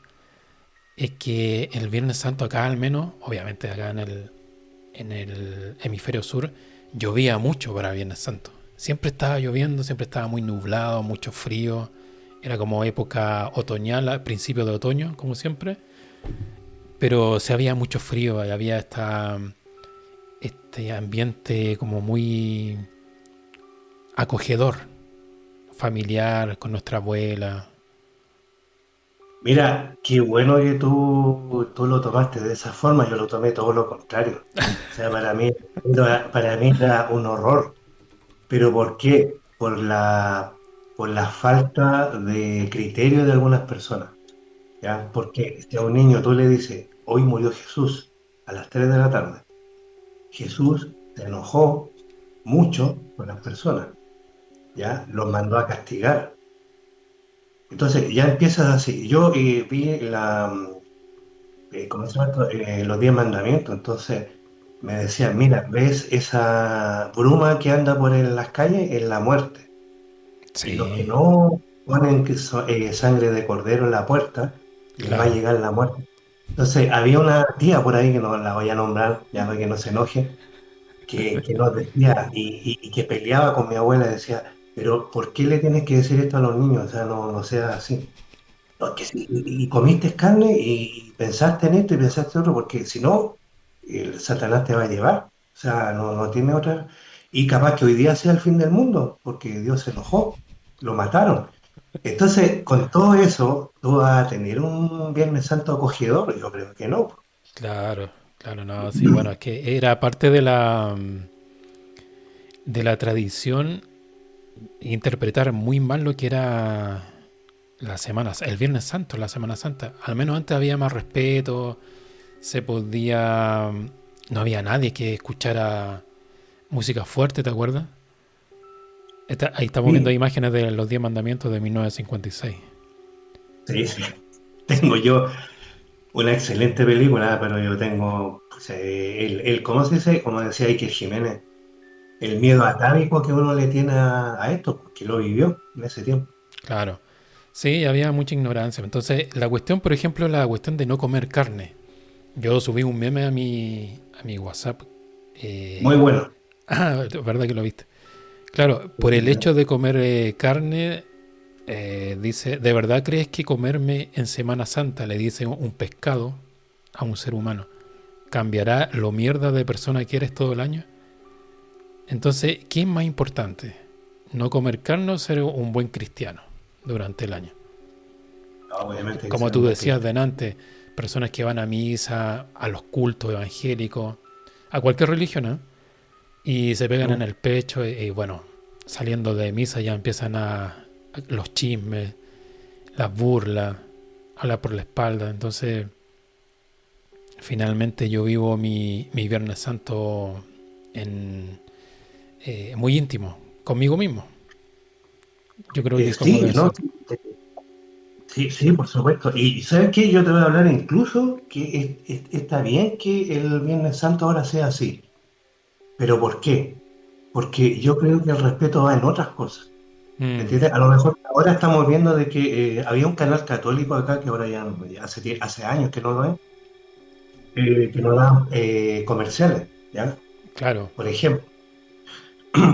es que el Viernes Santo acá al menos, obviamente acá en el hemisferio sur, llovía mucho para Viernes Santo. Siempre estaba lloviendo, siempre estaba muy nublado, mucho frío. Era como época otoñal, al principio de otoño, como siempre. Pero se había mucho frío, y había este ambiente como muy acogedor, familiar, con nuestra abuela. Mira, qué bueno que tú lo tomaste de esa forma, yo lo tomé todo lo contrario. O sea, para mí era un horror. ¿Pero por qué? Por la falta de criterio de algunas personas, ¿ya? Porque si a un niño tú le dices, hoy murió Jesús a las 3 de la tarde, Jesús se enojó mucho con las personas, ¿ya? Los mandó a castigar. Entonces ya empiezas así. Yo vi ¿cómo se llama esto? Los 10 mandamientos. Entonces me decían, mira, ¿ves esa bruma que anda por en las calles? Es la muerte. Y los que Sí, no ponen sangre de cordero en la puerta, les va a claro. llegar la muerte. Entonces había una tía por ahí, que no la voy a nombrar, ya para que no se enoje, que nos decía y que peleaba con mi abuela, decía, pero ¿por qué le tienes que decir esto a los niños? O sea, no sea así. No, que sí, y comiste carne y pensaste en esto y pensaste en otro, porque si no, el Satanás te va a llevar. O sea, no tiene otra. Y capaz que hoy día sea el fin del mundo, porque Dios se enojó, lo mataron. Entonces, con todo eso, ¿tú vas a tener un Viernes Santo acogedor? Yo creo que no. Claro, claro, no, sí, bueno, es que era parte de la tradición interpretar muy mal lo que era el Viernes Santo, la Semana Santa. Al menos antes había más respeto, se podía, no había nadie que escuchara música fuerte, ¿te acuerdas? Ahí estamos viendo Sí, imágenes de los 10 mandamientos de 1956. sí, sí. Sí, Tengo yo una excelente película, pero yo tengo, pues, ¿cómo se dice? Como decía Iker Jiménez, el miedo atávico que uno le tiene a esto, porque lo vivió en ese tiempo. claro. Sí, había mucha ignorancia. Entonces, la cuestión, por ejemplo, la cuestión de no comer carne. Yo subí un meme a mi WhatsApp. Muy eh, bueno. ¿Verdad que lo viste? Claro, por el hecho de comer carne, dice, ¿de verdad crees que comerme en Semana Santa, le dice un pescado a un ser humano, cambiará lo mierda de persona que eres todo el año? Entonces, ¿qué es más importante? ¿No comer carne o ser un buen cristiano durante el año? Obviamente hay que Como ser un tú buen decías cristiano. delante, personas que van a misa, a los cultos evangélicos, a cualquier religión, ¿eh? Y se pegan en ¿No? el pecho y bueno, saliendo de misa ya empiezan a los chismes, las burlas, hablar por la espalda. Entonces, finalmente yo vivo mi Viernes Santo en muy íntimo, conmigo mismo. Yo creo que como Sí, debe ¿no? ser. Sí, sí, por supuesto. Y ¿sabes qué? Yo te voy a hablar incluso que está bien que el Viernes Santo ahora sea así. ¿Pero por qué? Porque yo creo que el respeto va en otras cosas. ¿Me Mm, entiendes? A lo mejor ahora estamos viendo de que había un canal católico acá que ahora ya, ya hace años que no lo es, que no da comerciales, ¿ya? claro, Por ejemplo,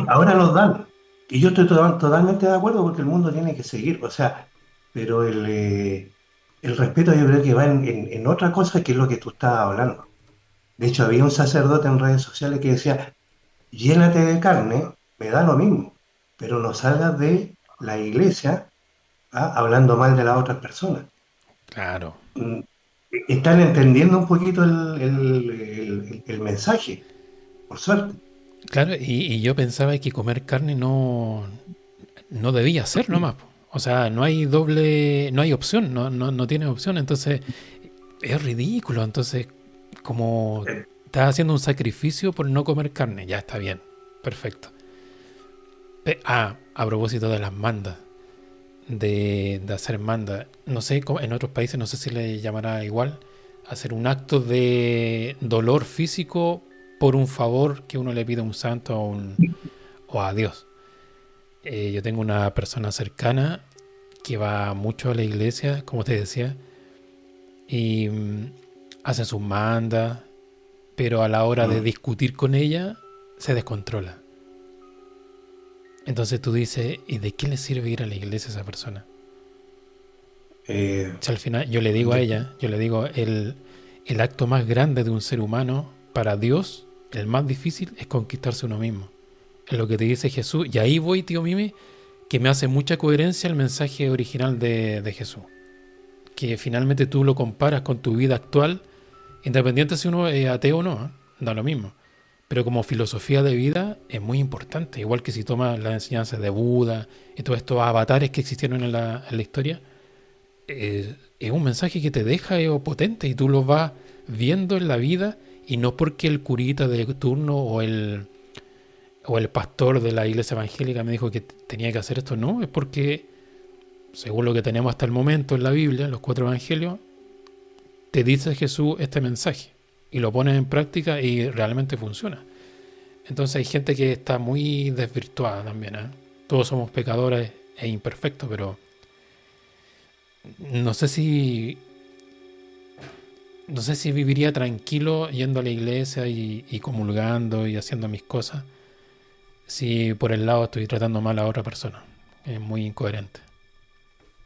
ahora los dan. Y yo estoy totalmente de acuerdo porque el mundo tiene que seguir, o sea, pero el respeto yo creo que va en otra cosa que es lo que tú estabas hablando. De hecho, había un sacerdote en redes sociales que decía, llénate de carne, me da lo mismo, pero no salgas de la iglesia hablando mal de las otras personas. claro. Mm, Están entendiendo un poquito el mensaje, por suerte. Claro, y yo pensaba que comer carne no debía ser nomás, po. O sea, no hay doble, no hay opción, no tiene opción. Entonces, es ridículo. Entonces, como Eh, estás haciendo un sacrificio por no comer carne, ya está bien, perfecto. A propósito de las mandas, de hacer mandas, no sé, en otros países no sé si le llamará igual, hacer un acto de dolor físico por un favor que uno le pide a un santo o a Dios. Yo tengo una persona cercana que va mucho a la iglesia, como te decía, y hace sus mandas, pero a la hora de mm, discutir con ella se descontrola. Entonces tú dices, ¿y de qué le sirve ir a la iglesia a esa persona? eh, Si al final yo le digo a de- ella, yo le digo, el acto más grande de un ser humano para Dios, el más difícil, es conquistarse uno mismo. Es lo que te dice Jesús. Y ahí voy, tío Mimi, que me hace mucha coherencia el mensaje original de Jesús. Que finalmente tú lo comparas con tu vida actual, independiente si uno es ateo o no, ¿eh? Da lo mismo. Pero como filosofía de vida es muy importante, igual que si tomas las enseñanzas de Buda y todos estos avatares que existieron en la historia, es un mensaje que te deja potente y tú lo vas viendo en la vida y no porque el curita de turno o el pastor de la iglesia evangélica me dijo que tenía que hacer esto, no, es porque según lo que tenemos hasta el momento en la Biblia, los 4 evangelios, te dice Jesús este mensaje y lo pones en práctica y realmente funciona. Entonces hay gente que está muy desvirtuada también, ¿eh? Todos somos pecadores e imperfectos, pero no sé si no sé si viviría tranquilo yendo a la iglesia y comulgando y haciendo mis cosas si por el lado estoy tratando mal a otra persona. Es muy incoherente.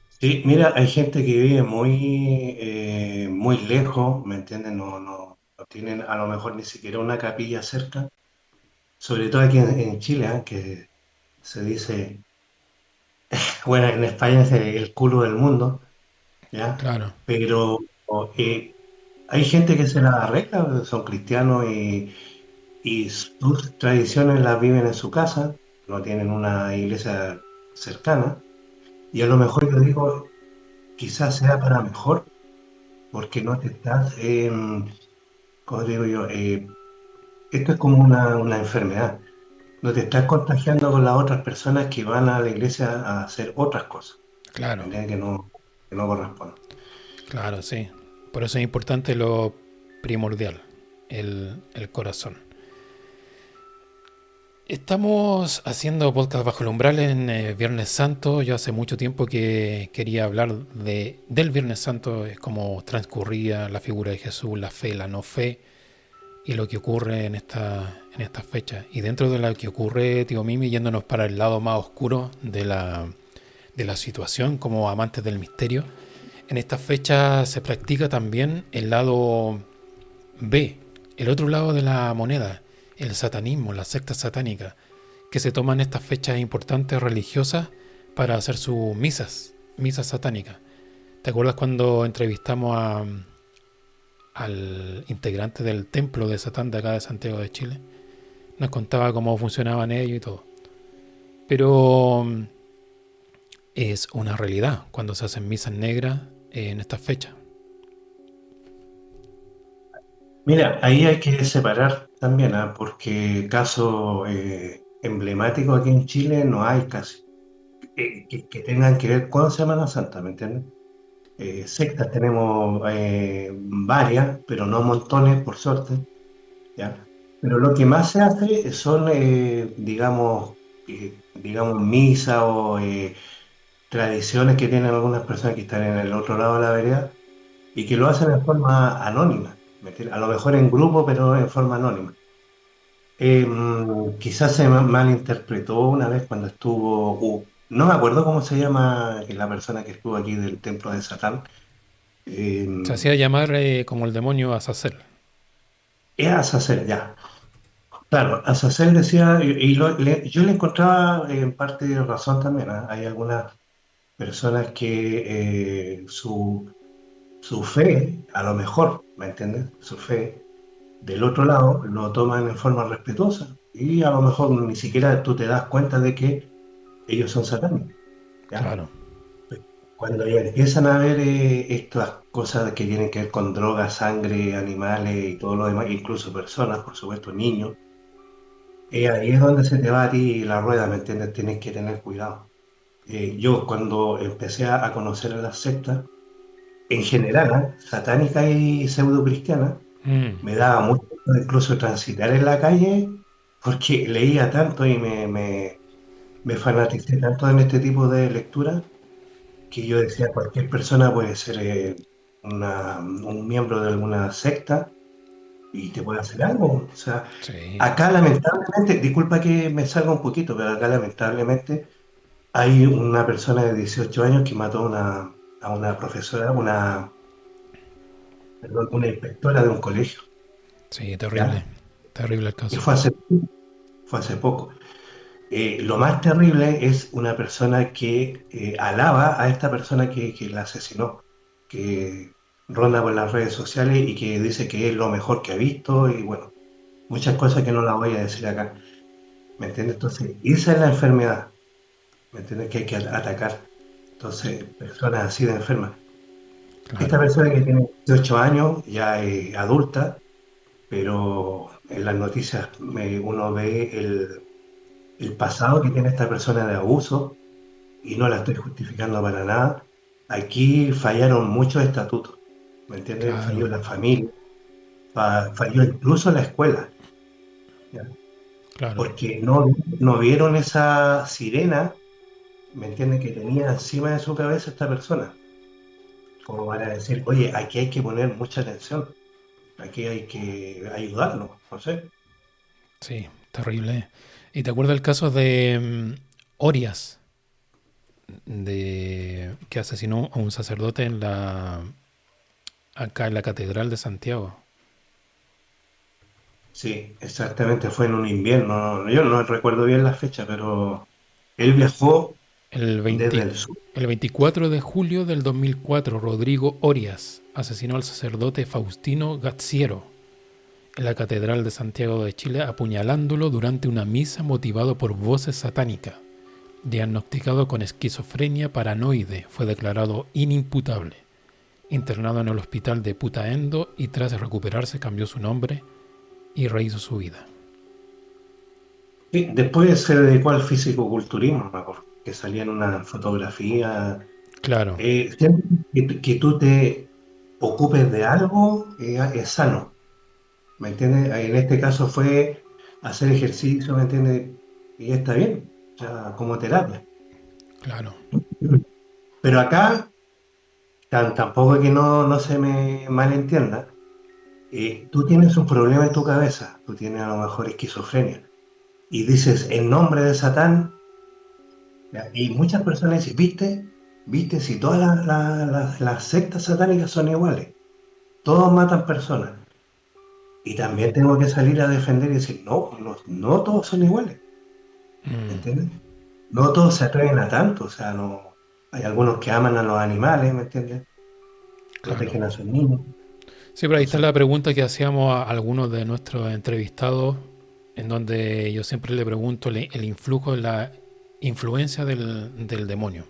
sí, mira, hay gente que vive muy lejos, ¿me entiendes? No tienen a lo mejor ni siquiera una capilla cerca, sobre todo aquí en Chile, que se dice, bueno, en España es el culo del mundo, ¿ya? Claro, Pero eh, hay gente que se la arregla, son cristianos y sus tradiciones las viven en su casa, no tienen una iglesia cercana, y a lo mejor yo digo, quizás sea para mejor, porque no te estás, como digo yo, esto es como una enfermedad, no te estás contagiando con las otras personas que van a la iglesia a hacer otras cosas, claro, ¿entiendes? Que no corresponden. claro, sí. Por eso es importante lo primordial, el corazón. Estamos haciendo podcast bajo el umbral en Viernes Santo. Yo hace mucho tiempo que quería hablar del Viernes Santo, es cómo transcurría la figura de Jesús, la fe, la no fe y lo que ocurre en esta fecha. Y dentro de lo que ocurre, tío Mimi, yéndonos para el lado más oscuro de la situación como amantes del misterio, en esta fecha se practica también el lado B, el otro lado de la moneda, el satanismo, la secta satánica, que se toman estas fechas importantes religiosas para hacer sus misas satánicas. ¿Te acuerdas cuando entrevistamos al integrante del templo de Satán de acá de Santiago de Chile? Nos contaba cómo funcionaban ellos y todo. Pero es una realidad cuando se hacen misas negras en estas fechas. Mira, ahí hay que separar también, porque casos emblemáticos aquí en Chile no hay casi, que tengan que ver con Semana Santa, ¿me entiendes? Sectas tenemos varias, pero no montones, por suerte, ¿ya? Pero lo que más se hace son, digamos, misa o tradiciones que tienen algunas personas que están en el otro lado de la vereda y que lo hacen en forma anónima, ¿me entiendes? A lo mejor en grupo, pero en forma anónima. Quizás se malinterpretó una vez cuando estuvo, no me acuerdo cómo se llama la persona que estuvo aquí del templo de Satán. Se Eh, hacía llamar como el demonio Azazel. Era Azazel, ya. Claro, Azazel decía, yo le encontraba en parte de razón también. Hay algunas personas que su fe, a lo mejor, ¿me entiendes? Su fe, del otro lado, lo toman en forma respetuosa y a lo mejor ni siquiera tú te das cuenta de que ellos son satánicos, ¿ya? Claro. Cuando ya empiezan a ver estas cosas que tienen que ver con drogas, sangre, animales y todo lo demás, incluso personas, por supuesto, niños, ahí es donde se te va a ti la rueda, ¿me entiendes? Tienes que tener cuidado. Yo cuando empecé a conocer a las sectas, en general, satánicas y pseudo-cristianas, Mm, me daba mucho miedo incluso transitar en la calle porque leía tanto y me fanaticé tanto en este tipo de lectura que yo decía, cualquier persona puede ser un miembro de alguna secta y te puede hacer algo. O sea, sí. acá lamentablemente, disculpa que me salga un poquito, pero acá lamentablemente hay una persona de 18 años que mató a una profesora, perdón, una inspectora de un colegio, Sí, terrible. ¿ya? Terrible el Y caso. fue hace poco. Lo más terrible es una persona que alaba a esta persona que la asesinó, que ronda por las redes sociales y que dice que es lo mejor que ha visto y bueno, muchas cosas que no las voy a decir acá, ¿me entiendes? Entonces, esa es la enfermedad, ¿me entiendes? Que hay que atacar. Entonces, personas así de enfermas. Esta Claro. persona que tiene 18 años, ya es adulta, pero en las noticias uno ve el pasado que tiene esta persona de abuso y no la estoy justificando para nada. Aquí fallaron muchos estatutos, ¿me entiendes? Falló Claro. la familia, falló incluso la escuela, ¿ya? Claro. Porque no vieron esa sirena, ¿me entiendes? Que tenía encima de su cabeza esta persona, como para decir, oye, aquí hay que poner mucha atención, aquí hay que ayudarnos, no sé. Sí, terrible. ¿Y te acuerdas el caso de Orias, de que asesinó a un sacerdote acá en la Catedral de Santiago? Sí, exactamente, fue en un invierno, yo no recuerdo bien la fecha, pero él viajó El desde 20 el sur. el 24 de julio del 2004, Rodrigo Orias asesinó al sacerdote Faustino Gazziero en la Catedral de Santiago de Chile, apuñalándolo durante una misa motivado por voces satánicas. Diagnosticado con esquizofrenia paranoide, fue declarado inimputable. Internado en el hospital de Putaendo y tras recuperarse cambió su nombre y rehizo su vida. Sí, después se dedicó al fisicoculturismo, me acuerdo, que salía en una fotografía. Claro, Siempre que tú te ocupes de algo es sano, ¿me entiendes? En este caso fue hacer ejercicio, ¿me entiendes? Y está bien, o sea, como terapia. claro. Pero acá, tampoco que no se me malentienda, tú tienes un problema en tu cabeza, tú tienes a lo mejor esquizofrenia, y dices, en nombre de Satán. Ya, y muchas personas dicen, ¿viste? Si todas las sectas satánicas son iguales, todos matan personas. Y también tengo que salir a defender y decir, no todos son iguales, ¿me Mm, entiendes? No todos se atreven a tanto, o sea, no, hay algunos que aman a los animales, ¿me entiendes? claro. Protegen a sus niños. Sí, pero ahí está Entonces, la pregunta que hacíamos a algunos de nuestros entrevistados, en donde yo siempre le pregunto el influjo influencia del demonio.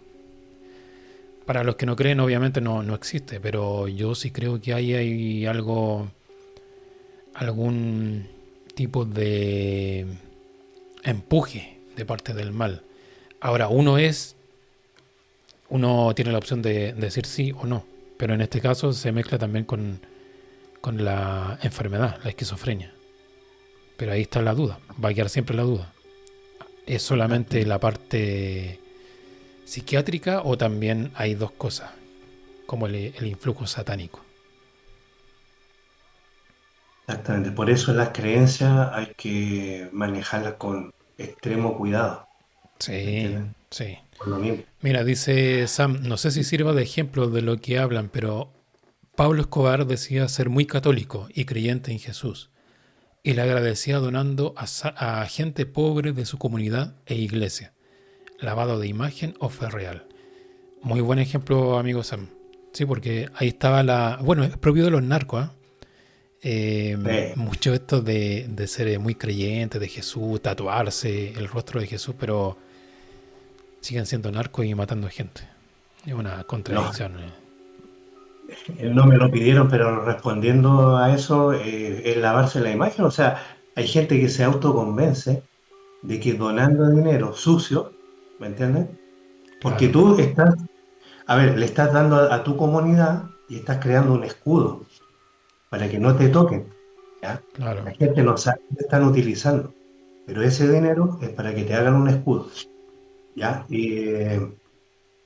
Para los que no creen, obviamente no existe, pero yo sí creo que hay algo, algún tipo de empuje de parte del mal. Ahora, uno tiene la opción de decir sí o no, pero en este caso se mezcla también con la enfermedad, la esquizofrenia. Pero ahí está la duda, va a quedar siempre la duda. ¿Es solamente la parte psiquiátrica o también hay dos cosas, como el influjo satánico? Exactamente. Por eso las creencias hay que manejarlas con extremo cuidado. ¿Me Sí, entiendes? sí. Por lo mismo. Mira, dice Sam, no sé si sirva de ejemplo de lo que hablan, pero Pablo Escobar decía ser muy católico y creyente en Jesús, y le agradecía donando a gente pobre de su comunidad e iglesia, lavado de imagen o fe real. Muy buen ejemplo, amigo Sam. Sí, porque ahí estaba Bueno, es propio de los narcos, ¿ah? Sí. Mucho esto de ser muy creyente de Jesús, tatuarse el rostro de Jesús, pero siguen siendo narcos y matando gente. Es una No, contradicción. no me lo pidieron, pero respondiendo a eso, es lavarse la imagen. O sea, hay gente que se autoconvence de que donando dinero sucio, ¿me entiendes? Porque Claro, tú estás, a ver, le estás dando a tu comunidad y estás creando un escudo para que no te toquen, ¿ya? claro. La gente no sabe que te están utilizando, pero ese dinero es para que te hagan un escudo, ¿ya?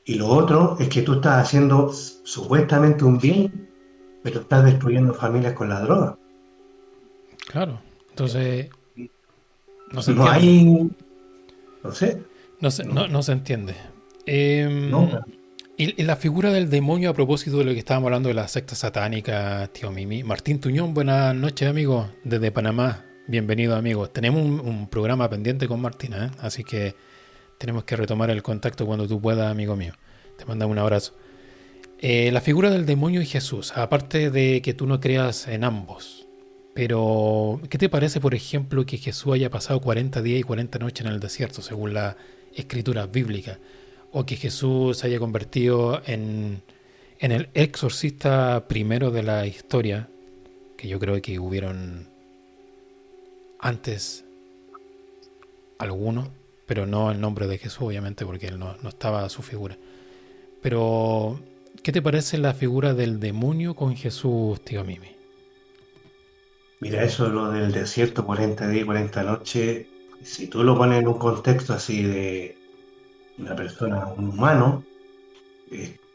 Y lo otro es que tú estás haciendo supuestamente un bien, pero estás destruyendo familias con la droga. Claro. Entonces, no se No entiende. hay, no sé, no, No se entiende. Eh, no. y la figura del demonio, a propósito de lo que estábamos hablando de la secta satánica, tío Mimi. Martín Tuñón, buenas noches, amigo, desde Panamá. Bienvenido, amigo. Tenemos un programa pendiente con Martina, ¿eh? Así que tenemos que retomar el contacto cuando tú puedas, amigo mío. Te mandamos un abrazo. La figura del demonio y Jesús, aparte de que tú no creas en ambos, pero ¿qué te parece, por ejemplo, que Jesús haya pasado 40 días y 40 noches en el desierto, según la escritura bíblica? O que Jesús se haya convertido en el exorcista primero de la historia, que yo creo que hubieron antes algunos, pero no el nombre de Jesús, obviamente, porque él no estaba a su figura. Pero, ¿qué te parece la figura del demonio con Jesús, tío Mimi? Mira, eso lo del desierto, 40 días, 40 noches, si tú lo pones en un contexto así de una persona, un humano,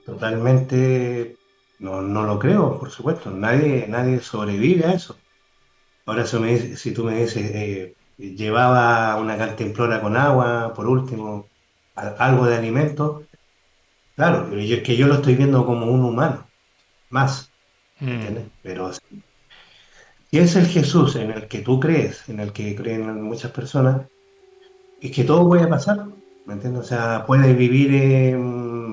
totalmente, no lo creo, por supuesto, nadie sobrevive a eso. Ahora si tú me dices, llevaba una cantimplora con agua, por último, algo de alimento, claro, es que yo lo estoy viendo como un humano, más, ¿me Mm, entiendes? Pero si es el Jesús en el que tú crees, en el que creen muchas personas, es que todo puede pasar, ¿me entiendes? O sea, puedes vivir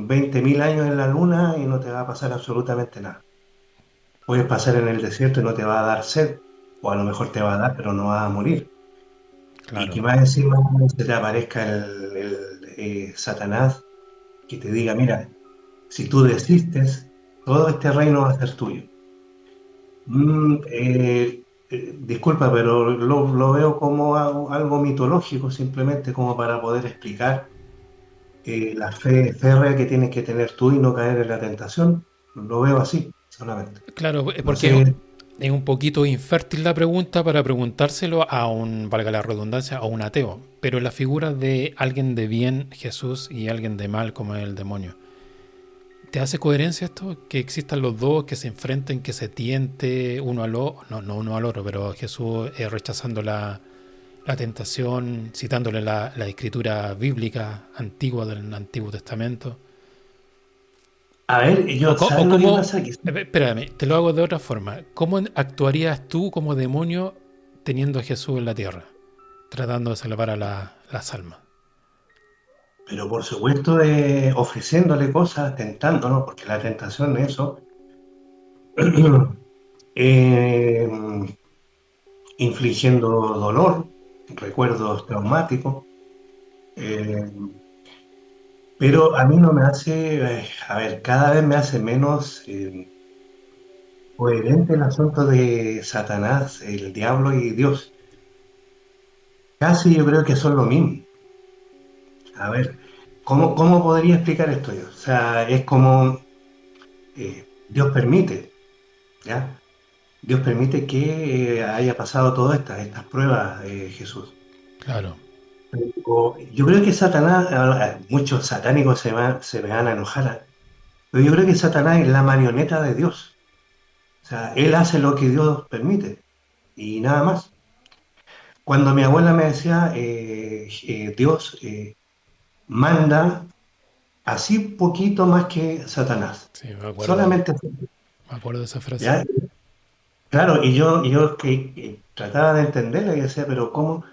20.000 años en la luna y no te va a pasar absolutamente nada. Puedes pasar en el desierto y no te va a dar sed, o a lo mejor te va a dar, pero no vas a morir. Y claro, que más encima se te aparezca Satanás que te diga, mira, si tú desistes, todo este reino va a ser tuyo. Disculpa, pero lo veo como algo mitológico, simplemente como para poder explicar la fe férrea que tienes que tener tú y no caer en la tentación. Lo veo así, solamente. claro, No porque sé, es un poquito infértil la pregunta para preguntárselo a un, valga la redundancia, a un ateo. Pero la figura de alguien de bien, Jesús, y alguien de mal, como es el demonio. ¿Te hace coherencia esto? Que existan los dos, que se enfrenten, que se tiente uno al otro, no uno al otro, pero Jesús rechazando la tentación, citándole la escritura bíblica antigua del Antiguo Testamento. a ver, yo, O ¿sabes lo que cómo, pasa? espérame, te lo hago de otra forma. ¿Cómo actuarías tú como demonio teniendo a Jesús en la tierra, tratando de salvar a las almas? Pero por supuesto, ofreciéndole cosas, tentándonos, porque la tentación es eso, eh, infligiendo dolor, recuerdos traumáticos, Pero a mí no me hace, a ver, cada vez me hace menos coherente el asunto de Satanás, el diablo y Dios. Casi yo creo que son lo mismo. A ver, ¿cómo podría explicar esto yo? O sea, es como Dios permite, ¿ya? Dios permite que haya pasado todas estas pruebas, Jesús. Claro, Yo creo que Satanás, muchos satánicos se me van a enojar, pero yo creo que Satanás es la marioneta de Dios. O sea, él hace lo que Dios permite y nada más. Cuando mi abuela me decía, Dios manda así poquito más que Satanás, sí, solamente así, me acuerdo de esa frase. ¿ya? Claro, y yo que trataba de entenderla y decía, pero ¿cómo?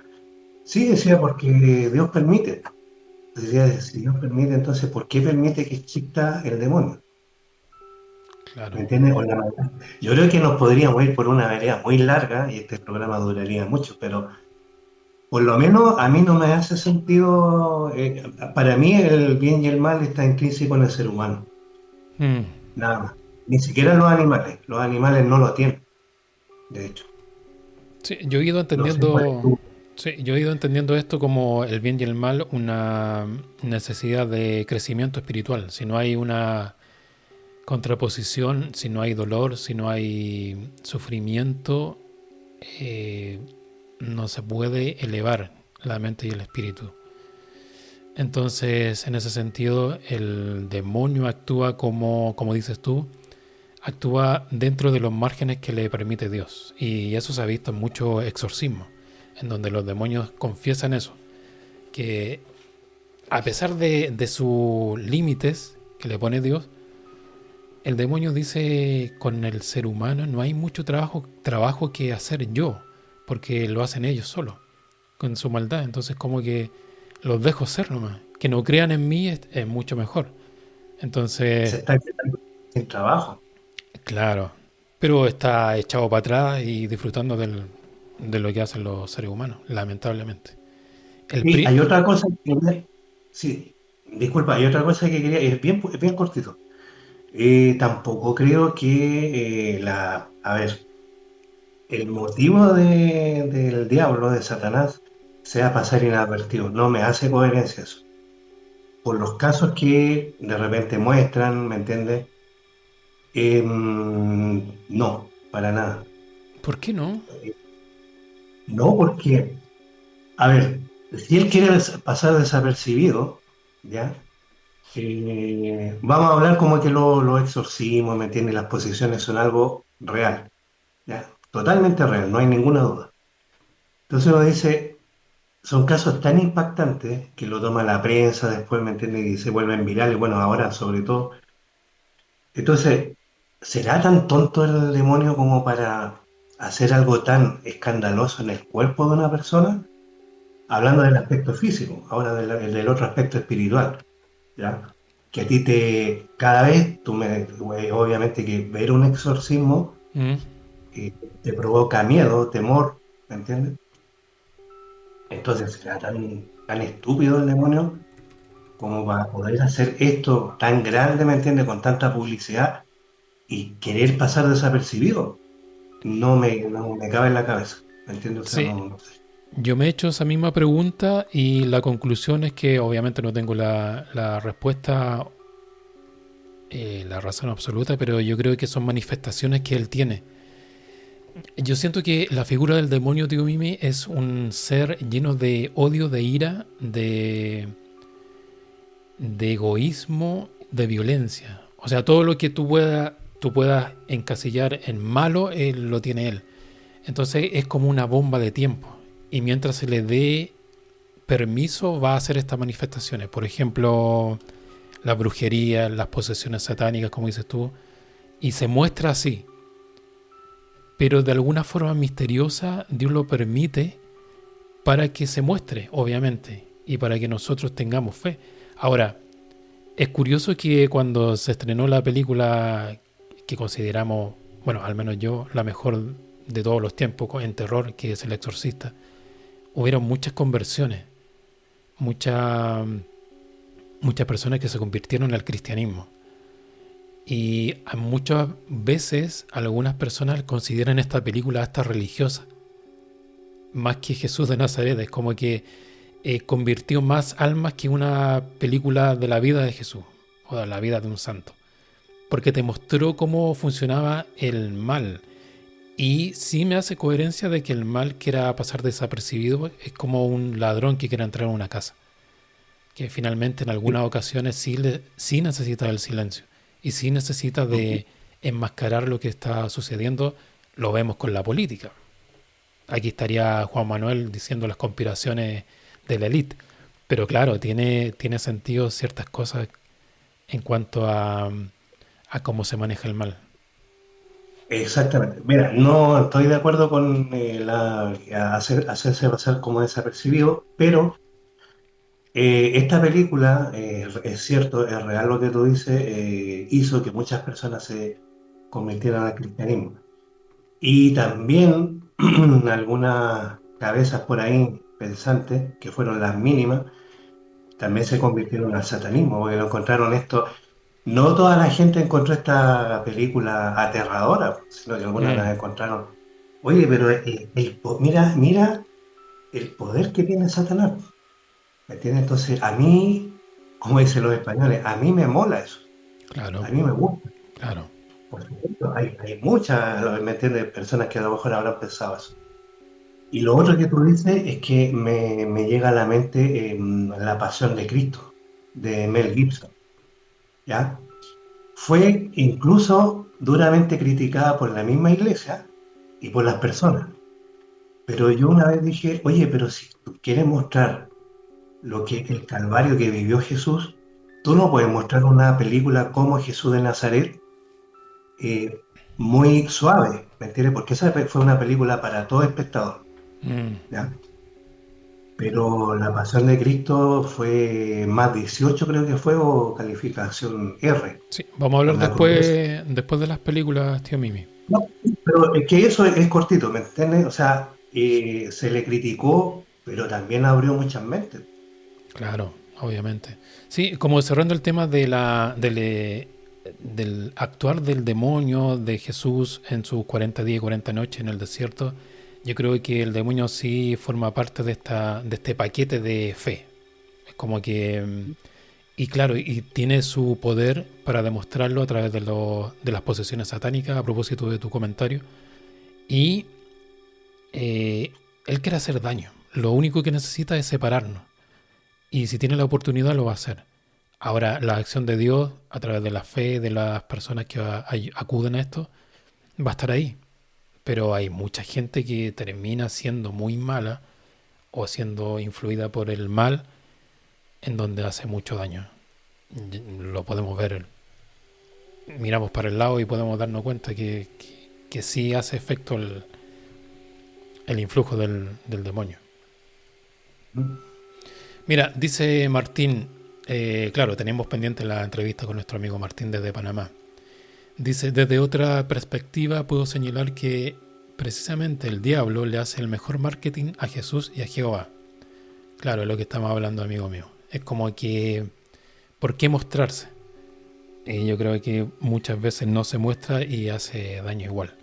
Sí, decía, porque Dios permite. Decía, si Dios permite, entonces, ¿por qué permite que exista el demonio? ¿Me Claro. entiendes? Yo creo que nos podríamos ir por una vereda muy larga y este programa duraría mucho, pero por lo menos a mí no me hace sentido. Para mí el bien y el mal está intrínseco en el ser humano, Mm. nada más. Ni siquiera los animales no lo tienen, de hecho. Sí, yo he ido No sé cuál es entendiendo, tu. sí, yo he ido entendiendo esto como el bien y el mal, una necesidad de crecimiento espiritual. Si no hay una contraposición, si no hay dolor, si no hay sufrimiento, eh, no se puede elevar la mente y el espíritu. Entonces, en ese sentido, el demonio actúa como dices tú, actúa dentro de los márgenes que le permite Dios. Y eso se ha visto en muchos exorcismos, en donde los demonios confiesan eso, que a pesar de sus límites que le pone Dios, el demonio dice con el ser humano no hay mucho trabajo que hacer yo, porque lo hacen ellos solos, con su maldad. Entonces como que los dejo ser nomás. Que no crean en mí es mucho mejor. Se Entonces, está quedando sin trabajo. claro, pero está echado para atrás y disfrutando de lo que hacen los seres humanos, lamentablemente. El Y hay pri otra cosa que quería. Sí, disculpa, hay otra cosa que quería. Es bien cortito. Tampoco creo que a ver, el motivo del diablo, de Satanás, sea pasar inadvertido. No me hace coherencia eso. Por los casos que de repente muestran, ¿me entiendes? No, para nada. ¿Por qué no? No, porque, a ver, si él quiere pasar desapercibido, ¿ya? Vamos a hablar como que lo exorcismos, ¿me entiendes? Las posiciones son algo real, ¿ya? Totalmente real, no hay ninguna duda. Entonces uno dice, son casos tan impactantes que lo toma la prensa después, ¿me entiendes? Y se vuelven virales, bueno, ahora sobre todo. Entonces, ¿será tan tonto el demonio como para hacer algo tan escandaloso en el cuerpo de una persona? Hablando del aspecto físico, ahora del otro aspecto espiritual, ¿ya? Que a ti cada vez, obviamente que ver un exorcismo ¿Mm? eh, te provoca miedo, temor, ¿me entiendes? Entonces, ¿será tan estúpido el demonio como para poder hacer esto tan grande, ¿me entiendes? Con tanta publicidad y querer pasar desapercibido. No me cabe en la cabeza, ¿me entiendes? O sea, Sí, no sé. yo me he hecho esa misma pregunta y la conclusión es que obviamente no tengo la respuesta, la razón absoluta, pero yo creo que son manifestaciones que él tiene. Yo siento que la figura del demonio, tío Mimi, es un ser lleno de odio, de ira, de egoísmo, de violencia. O sea, todo lo que tú puedas encasillar en malo, él lo tiene él. Entonces es como una bomba de tiempo. Y mientras se le dé permiso, va a hacer estas manifestaciones. Por ejemplo, la brujería, las posesiones satánicas, como dices tú. Y se muestra así. Pero de alguna forma misteriosa, Dios lo permite para que se muestre, obviamente. Y para que nosotros tengamos fe. Ahora, es curioso que cuando se estrenó la película que consideramos, bueno, al menos yo, la mejor de todos los tiempos en terror, que es El Exorcista, hubieron muchas conversiones, mucha, muchas personas que se convirtieron al cristianismo. Y muchas veces algunas personas consideran esta película hasta religiosa, más que Jesús de Nazaret. Es como que convirtió más almas que una película de la vida de Jesús o de la vida de un santo, porque te mostró cómo funcionaba el mal. Y sí me hace coherencia de que el mal quiera pasar desapercibido. Es como un ladrón que quiera entrar a una casa, que finalmente en algunas ocasiones sí necesita del silencio y sí necesita de enmascarar lo que está sucediendo. Lo vemos con la política. Aquí estaría Juan Manuel diciendo las conspiraciones de la élite, pero claro, tiene sentido ciertas cosas en cuanto a cómo se maneja el mal. Exactamente. Mira, no estoy de acuerdo con hacerse pasar como desapercibido, pero esta película, es cierto, es real lo que tú dices, hizo que muchas personas se convirtieran al cristianismo. Y también algunas cabezas por ahí pensantes, que fueron las mínimas, también se convirtieron al satanismo, porque lo encontraron esto. No toda la gente encontró esta película aterradora, sino que algunas Mm, las encontraron. Oye, pero mira el poder que tiene Satanás. ¿Me entiendes? Entonces, a mí, como dicen los españoles, a mí me mola eso. claro, A mí me gusta. claro. Por supuesto, hay muchas, ¿me entiendes?, personas que a lo mejor habrán pensado eso. Y lo otro que tú dices es que me llega a la mente La Pasión de Cristo, de Mel Gibson, ¿ya? Fue incluso duramente criticada por la misma iglesia y por las personas. Pero yo una vez dije, oye, pero si tú quieres mostrar lo que el calvario que vivió Jesús, tú no puedes mostrar una película como Jesús de Nazaret eh, muy suave, ¿me entiendes? Porque esa fue una película para todo espectador, Mm, ¿ya? Pero La Pasión de Cristo fue más 18, creo que fue, o calificación R, sí, vamos a hablar con la crudeza. después de las películas, tío Mimi. No, pero es que eso es cortito, ¿me entiendes? O sea, se le criticó, pero también abrió muchas mentes. Claro, obviamente. Sí, como cerrando el tema del actuar del demonio de Jesús en sus 40 días y 40 noches en el desierto, yo creo que el demonio sí forma parte de este paquete de fe. Es como que, y claro, y tiene su poder para demostrarlo a través de las posesiones satánicas, a propósito de tu comentario. Y él quiere hacer daño. Lo único que necesita es separarnos. Y si tiene la oportunidad, lo va a hacer. Ahora, la acción de Dios, a través de la fe de las personas que acuden a esto, va a estar ahí. Pero hay mucha gente que termina siendo muy mala o siendo influida por el mal, en donde hace mucho daño. Lo podemos ver. Miramos para el lado y podemos darnos cuenta que sí hace efecto el influjo del demonio. Mira, dice Martín, claro, tenemos pendiente la entrevista con nuestro amigo Martín desde Panamá. Dice, desde otra perspectiva puedo señalar que precisamente el diablo le hace el mejor marketing a Jesús y a Jehová. Claro, es lo que estamos hablando, amigo mío. Es como que, ¿por qué mostrarse? Y yo creo que muchas veces no se muestra y hace daño igual.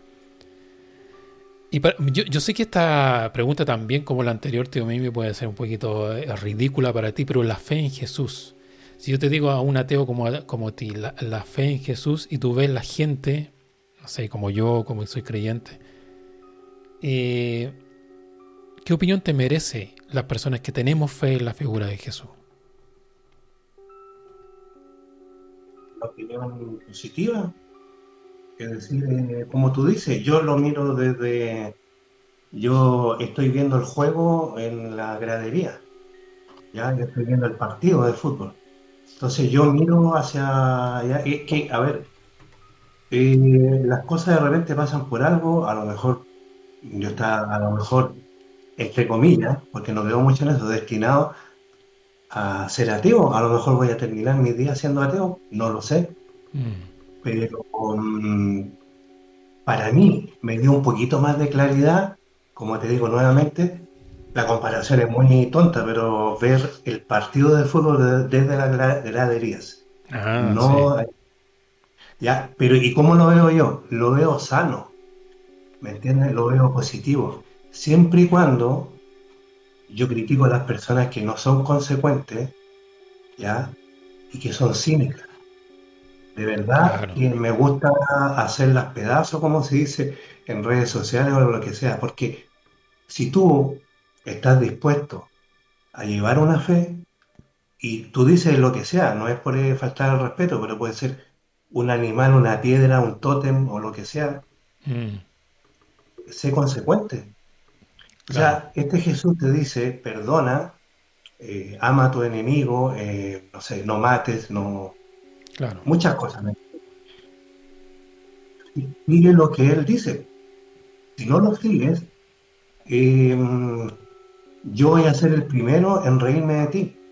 Y yo sé que esta pregunta también, como la anterior, tío Mimi, puede ser un poquito ridícula para ti, pero la fe en Jesús. Si yo te digo a un ateo como ti, la fe en Jesús, y tú ves la gente, no sé, como yo, como soy creyente, ¿qué opinión te merece las personas que tenemos fe en la figura de Jesús? La opinión positiva, es decir, como tú dices, yo lo miro yo estoy viendo el juego en la gradería, ya, yo estoy viendo el partido de fútbol. Entonces yo miro hacia allá, a ver, las cosas de repente pasan por algo, a lo mejor a lo mejor, entre comillas, porque no veo mucho en eso, destinado a ser ateo. A lo mejor voy a terminar mi día siendo ateo, no lo sé, Mm, pero para mí me dio un poquito más de claridad, como te digo nuevamente, la comparación es muy tonta, pero ver el partido de fútbol desde las graderías. Ah, sí. No, ya, pero ¿y cómo lo veo yo? Lo veo sano, ¿me entiendes? Lo veo positivo. Siempre y cuando yo critico a las personas que no son consecuentes, ¿ya? Y que son cínicas. De verdad Claro. que me gusta hacerlas pedazos, como se dice, en redes sociales o lo que sea, porque si tú estás dispuesto a llevar una fe y tú dices lo que sea, no es por faltar al respeto, pero puede ser un animal, una piedra, un tótem o lo que sea, Mm, sé consecuente. O claro, sea, este Jesús te dice, perdona, ama a tu enemigo, no sé, no mates, no, claro. muchas cosas. ¿Me entiendes? Sigue lo que él dice. Si no lo sigues, eh, yo voy a ser el primero en reírme de ti.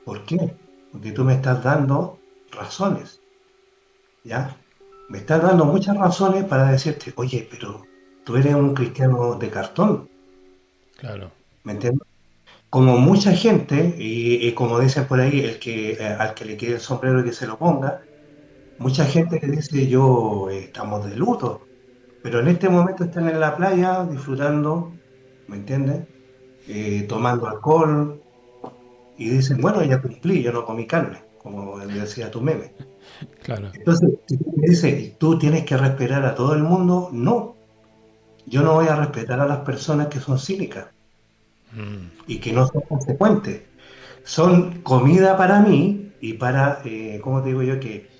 ¿Por qué? Porque tú me estás dando razones, ¿ya? Me estás dando muchas razones para decirte, oye, pero tú eres un cristiano de cartón, Claro. ¿me entiendes? Como mucha gente, y como dicen por ahí, al que le quede el sombrero que se lo ponga, mucha gente que dice, yo estamos de luto, pero en este momento están en la playa disfrutando, ¿me entiendes? Tomando alcohol, y dicen, bueno, ya cumplí, yo no comí carne, como decía tu meme. Claro. Entonces, si tú me dices, tú tienes que respetar a todo el mundo, no, yo no voy a respetar a las personas que son cínicas Mm, y que no son consecuentes. Son comida para mí y para, ¿cómo te digo yo? Que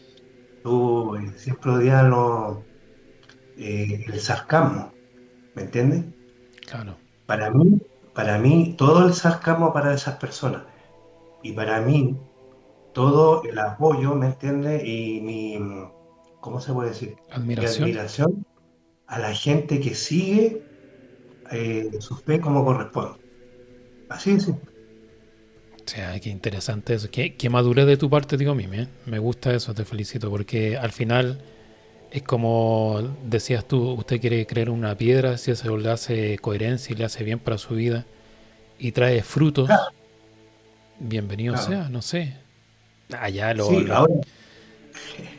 tú siempre odias el sarcasmo, ¿me entiendes? claro. Para mí, para mí, todo el sarcasmo para esas personas y para mí, todo el apoyo, ¿me entiendes? Y mi, ¿cómo se puede decir? Mi Admiración. admiración a la gente que sigue su fe como corresponde. Así es. O sea, qué interesante eso. Qué madurez de tu parte, digo, Mimi, ¿eh? Me gusta eso, te felicito, porque al final es como decías tú, usted quiere creer una piedra, si eso le hace coherencia y le hace bien para su vida y trae Claro, frutos, bienvenido claro. sea, no sé. Allá Sí,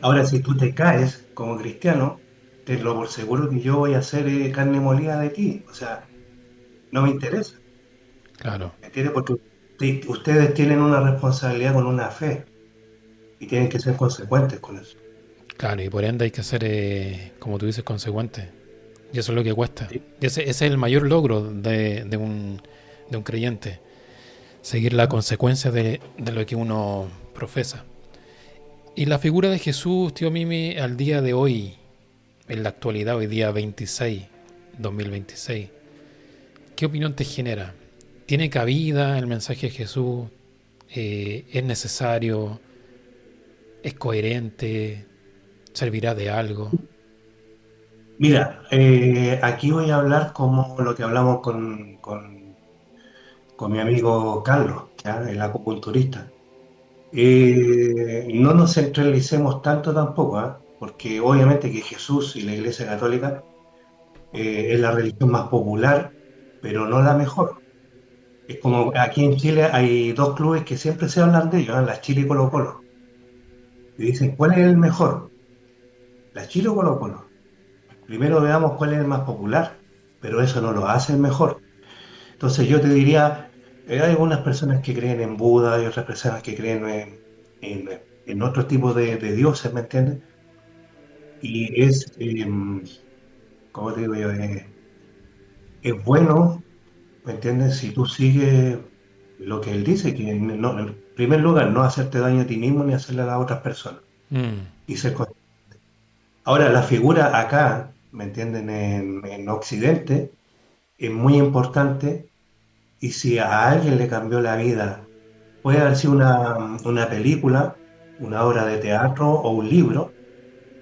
ahora si tú te caes como cristiano, te lo por seguro que yo voy a hacer carne molida de ti. O sea, no me interesa, claro, ¿me entiendes? Porque ustedes tienen una responsabilidad con una fe y tienen que ser consecuentes con eso. claro, y por ende hay que ser, como tú dices, consecuente. Y eso es lo que cuesta. Sí, Y ese es el mayor logro de un creyente, seguir la consecuencia de lo que uno profesa. Y la figura de Jesús, tío Mimi, al día de hoy, en la actualidad, hoy día 26, 2026, ¿qué opinión te genera? ¿Tiene cabida el mensaje de Jesús? ¿Es necesario? ¿Es coherente? ¿Servirá de algo? mira, aquí voy a hablar como lo que hablamos con mi amigo Carlos, ¿ya? El acupunturista. No nos centralicemos tanto tampoco, ¿ah? Porque obviamente que Jesús y la Iglesia Católica es la religión más popular, pero no la mejor. Es como aquí en Chile hay dos clubes que siempre se hablan de ellos, ¿ah? La Chile y Colo-Colo. Y dicen, ¿cuál es el mejor? ¿La Chile o Colo-Colo? Primero veamos cuál es el más popular, pero eso no lo hace el mejor. Entonces yo te diría, hay algunas personas que creen en Buda y otras personas que creen en otro tipo de dioses, ¿me entiendes? Y ¿cómo te digo yo? Es bueno, ¿me entiendes? Si tú sigues lo que él dice, que en primer lugar no hacerte daño a ti mismo ni hacerle a las otras personas. Mm, Y ahora, la figura acá, ¿me entienden? En Occidente es muy importante y si a alguien le cambió la vida, puede haber sido una película, una obra de teatro o un libro,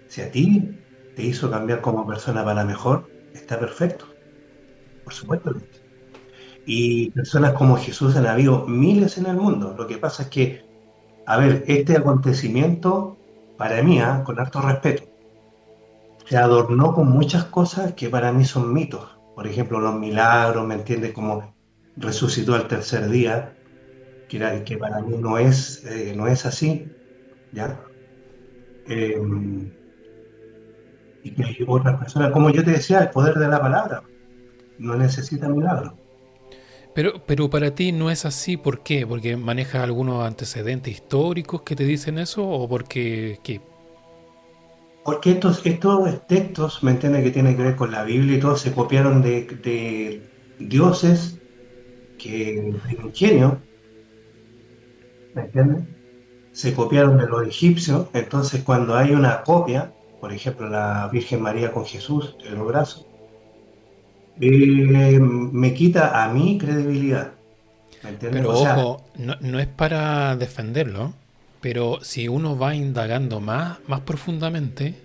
si a ti te hizo cambiar como persona para mejor, está perfecto, por supuesto. Y personas como Jesús han habido miles en el mundo. Lo que pasa es que, a ver, este acontecimiento, para mí, con harto respeto, se adornó con muchas cosas que para mí son mitos. Por ejemplo, los milagros, ¿me entiendes? Como resucitó al tercer día, que para mí no es así, ¿ya? Eh, y que hay otras personas, como yo te decía, el poder de la palabra no necesita milagro. Pero para ti no es así, ¿por qué? ¿Porque manejas algunos antecedentes históricos que te dicen eso o porque qué? Porque estos textos, ¿me entiendes? Que tienen que ver con la Biblia y todo, se copiaron de dioses que de ingenio, ¿me entiendes? Se copiaron de los egipcios, entonces cuando hay una copia, por ejemplo, la Virgen María con Jesús en los brazos, me quita a mí credibilidad, ¿me entiendes? Pero O sea, ojo, no es para defenderlo, pero si uno va indagando más profundamente,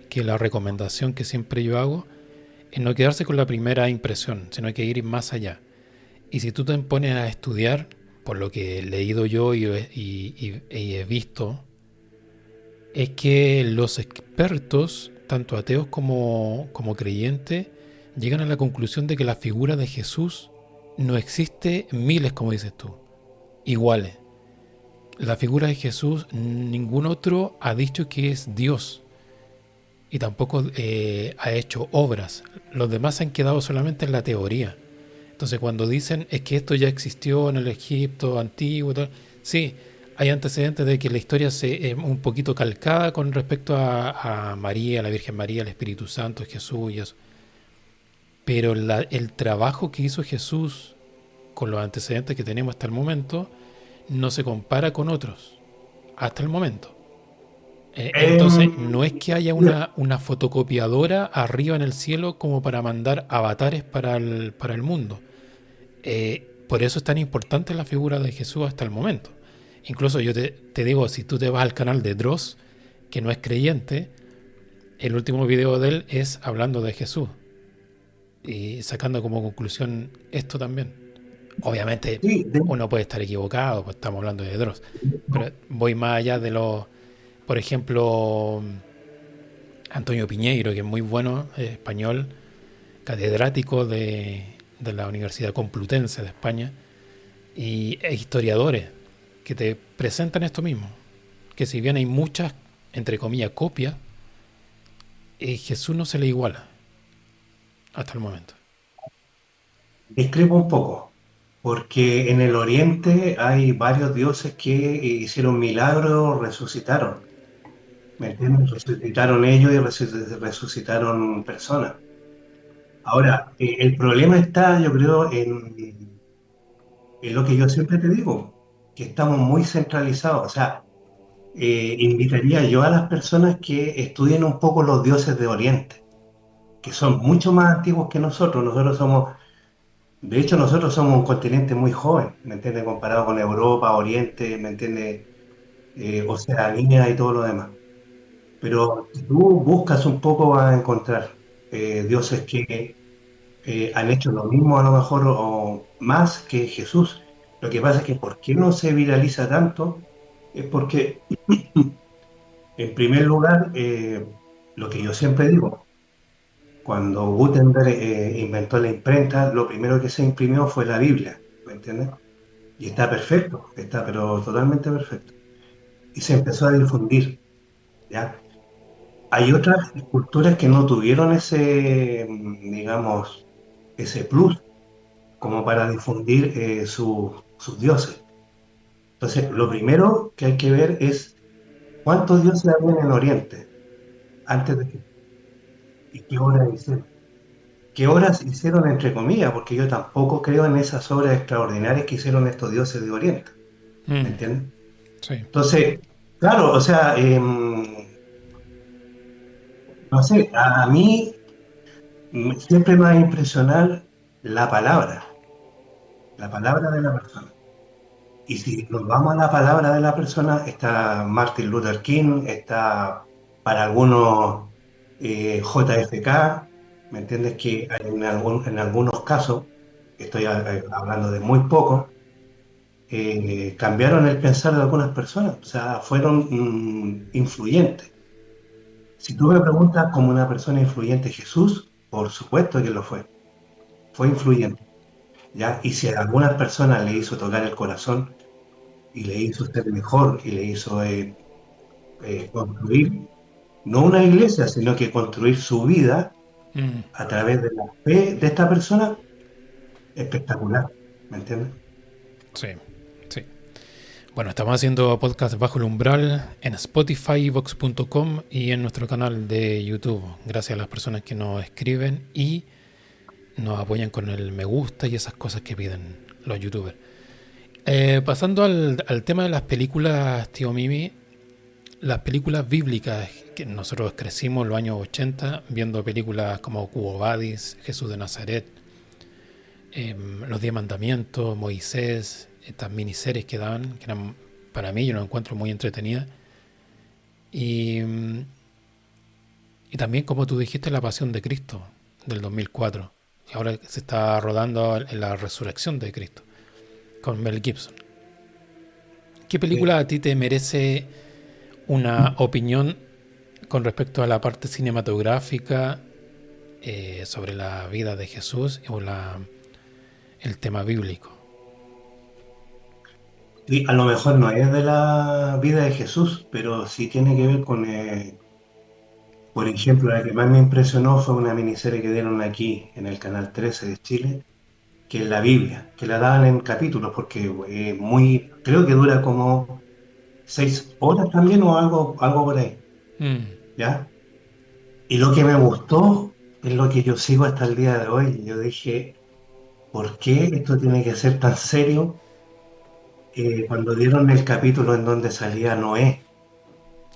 que la recomendación que siempre yo hago, es no quedarse con la primera impresión, sino que ir más allá. Y si tú te pones a estudiar, por lo que he leído yo y he visto, es que los expertos, tanto ateos como creyentes, llegan a la conclusión de que la figura de Jesús no existe miles, como dices tú, iguales. La figura de Jesús, ningún otro ha dicho que es Dios y tampoco ha hecho obras. Los demás se han quedado solamente en la teoría. Entonces cuando dicen es que esto ya existió en el Egipto antiguo, tal, sí, hay antecedentes de que la historia se un poquito calcada con respecto a María, la Virgen María, el Espíritu Santo, Jesús y eso. Pero el trabajo que hizo Jesús con los antecedentes que tenemos hasta el momento no se compara con otros hasta el momento. Entonces, no es que haya mira, una fotocopiadora arriba en el cielo como para mandar avatares para el mundo. Por eso es tan importante la figura de Jesús hasta el momento. Incluso yo te digo, si tú te vas al canal de Dross, que no es creyente, el último video de él es hablando de Jesús y sacando como conclusión esto también. Obviamente sí, uno puede estar equivocado, pues estamos hablando de Dross, pero voy más allá de los, por ejemplo, Antonio Piñeiro, que es muy bueno, español, catedrático de la Universidad Complutense de España, e historiadores que te presentan esto mismo, que si bien hay muchas, entre comillas, copias, Jesús no se le iguala hasta el momento. discrepo un poco, porque en el Oriente hay varios dioses que hicieron milagros, resucitaron, ¿me entiendes? Resucitaron ellos y resucitaron personas. Ahora, el problema está, yo creo, en lo que yo siempre te digo, que estamos muy centralizados. O sea, invitaría yo a las personas que estudien un poco los dioses de Oriente, que son mucho más antiguos que nosotros. De hecho, nosotros somos un continente muy joven, ¿me entiendes? Comparado con Europa, Oriente, ¿me entiendes? Oceanía y todo lo demás. Pero si tú buscas un poco vas a encontrar dioses que han hecho lo mismo a lo mejor o más que Jesús. Lo que pasa es que ¿por qué no se viraliza tanto? Es porque, en primer lugar, lo que yo siempre digo, cuando Gutenberg inventó la imprenta, lo primero que se imprimió fue la Biblia, ¿me entiendes? Y está perfecto, está pero totalmente perfecto. Y se empezó a difundir, ¿ya? Hay otras culturas que no tuvieron ese, digamos, ese plus como para difundir sus dioses. Entonces, lo primero que hay que ver es cuántos dioses había en Oriente antes de que, y qué obras hicieron. ¿Qué obras hicieron entre comillas? Porque yo tampoco creo en esas obras extraordinarias que hicieron estos dioses de Oriente, ¿me Mm, entiendes? sí. Entonces, claro, o sea, no sé, a mí siempre me va a impresionar la palabra de la persona. Y si nos vamos a la palabra de la persona, está Martin Luther King, está para algunos JFK, ¿me entiendes? Que en algunos casos, estoy hablando de muy pocos, cambiaron el pensar de algunas personas, o sea, fueron influyentes. Si tú me preguntas como una persona influyente Jesús, por supuesto que lo fue influyente. ¿ya? Y si a algunas personas le hizo tocar el corazón y le hizo ser mejor y le hizo construir, no una iglesia, sino que construir su vida Mm, a través de la fe de esta persona, espectacular, ¿me entiendes? sí, sí. Bueno, estamos haciendo podcast Bajo el Umbral en Spotify, Vox.com y en nuestro canal de YouTube. Gracias a las personas que nos escriben y nos apoyan con el me gusta y esas cosas que piden los youtubers. Pasando al tema de las películas, tío Mimi, las películas bíblicas, que nosotros crecimos en los años 80 viendo películas como Cubo Vadis, Jesús de Nazaret, Los Diez Mandamientos, Moisés, estas miniseries que daban, que eran, para mí yo las encuentro muy entretenidas. Y, y también, como tú dijiste, La Pasión de Cristo, del 2004. Y ahora se está rodando en la Resurrección de Cristo, con Mel Gibson. ¿Qué película Sí. a ti te merece una opinión con respecto a la parte cinematográfica sobre la vida de Jesús o el tema bíblico? Sí, a lo mejor no es de la vida de Jesús, pero sí tiene que ver con, por ejemplo, la que más me impresionó fue una miniserie que dieron aquí en el Canal 13 de Chile, que es la Biblia, que la daban en capítulos, porque creo que dura como 6 horas también o algo por ahí, Mm, ¿ya? Y lo que me gustó es lo que yo sigo hasta el día de hoy. Yo dije, ¿por qué esto tiene que ser tan serio? Cuando dieron el capítulo en donde salía Noé,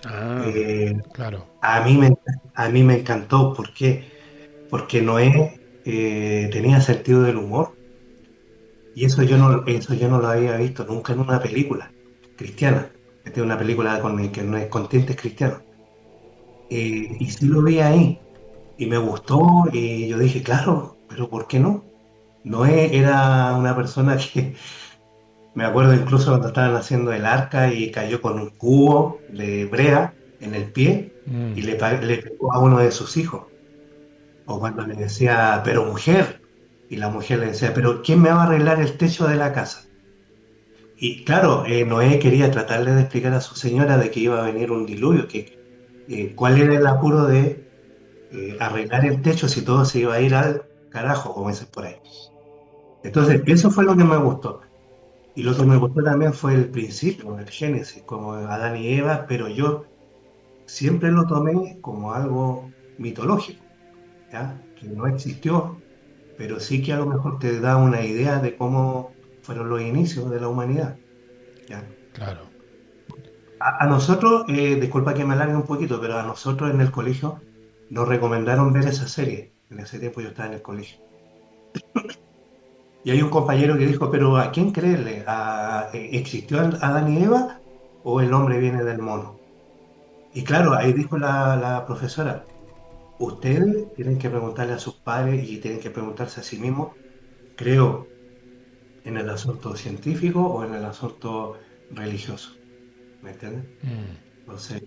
ah, eh, claro. a mí me, a mí me encantó. ¿Por qué? Porque Noé tenía sentido del humor. Y eso yo no lo había visto nunca en una película cristiana. Esta es una película que no es con tintes cristianos. Y sí lo vi ahí. Y me gustó. Y yo dije, claro, pero ¿por qué no? Noé era una persona que me acuerdo incluso cuando estaban haciendo el arca y cayó con un cubo de brea en el pie y Mm, le pegó a uno de sus hijos. O cuando le decía, pero mujer, y la mujer le decía, pero ¿quién me va a arreglar el techo de la casa? Y claro, Noé quería tratarle de explicar a su señora de que iba a venir un diluvio, que cuál era el apuro de arreglar el techo si todo se iba a ir al carajo, como dicen por ahí. Entonces, eso fue lo que me gustó. Y lo que me gustó también fue el principio, el Génesis, como Adán y Eva, pero yo siempre lo tomé como algo mitológico, ¿ya? Que no existió, pero sí que a lo mejor te da una idea de cómo fueron los inicios de la humanidad, ¿ya? claro. A nosotros, disculpa que me alargue un poquito, pero a nosotros en el colegio nos recomendaron ver esa serie. En ese tiempo yo estaba en el colegio. Y hay un compañero que dijo, pero ¿a quién creerle? ¿Existió Adán y Eva o el hombre viene del mono? Y claro, ahí dijo la profesora, ustedes tienen que preguntarle a sus padres y tienen que preguntarse a sí mismos, creo, en el asunto científico o en el asunto religioso. ¿Me entiendes? Mm, Entonces,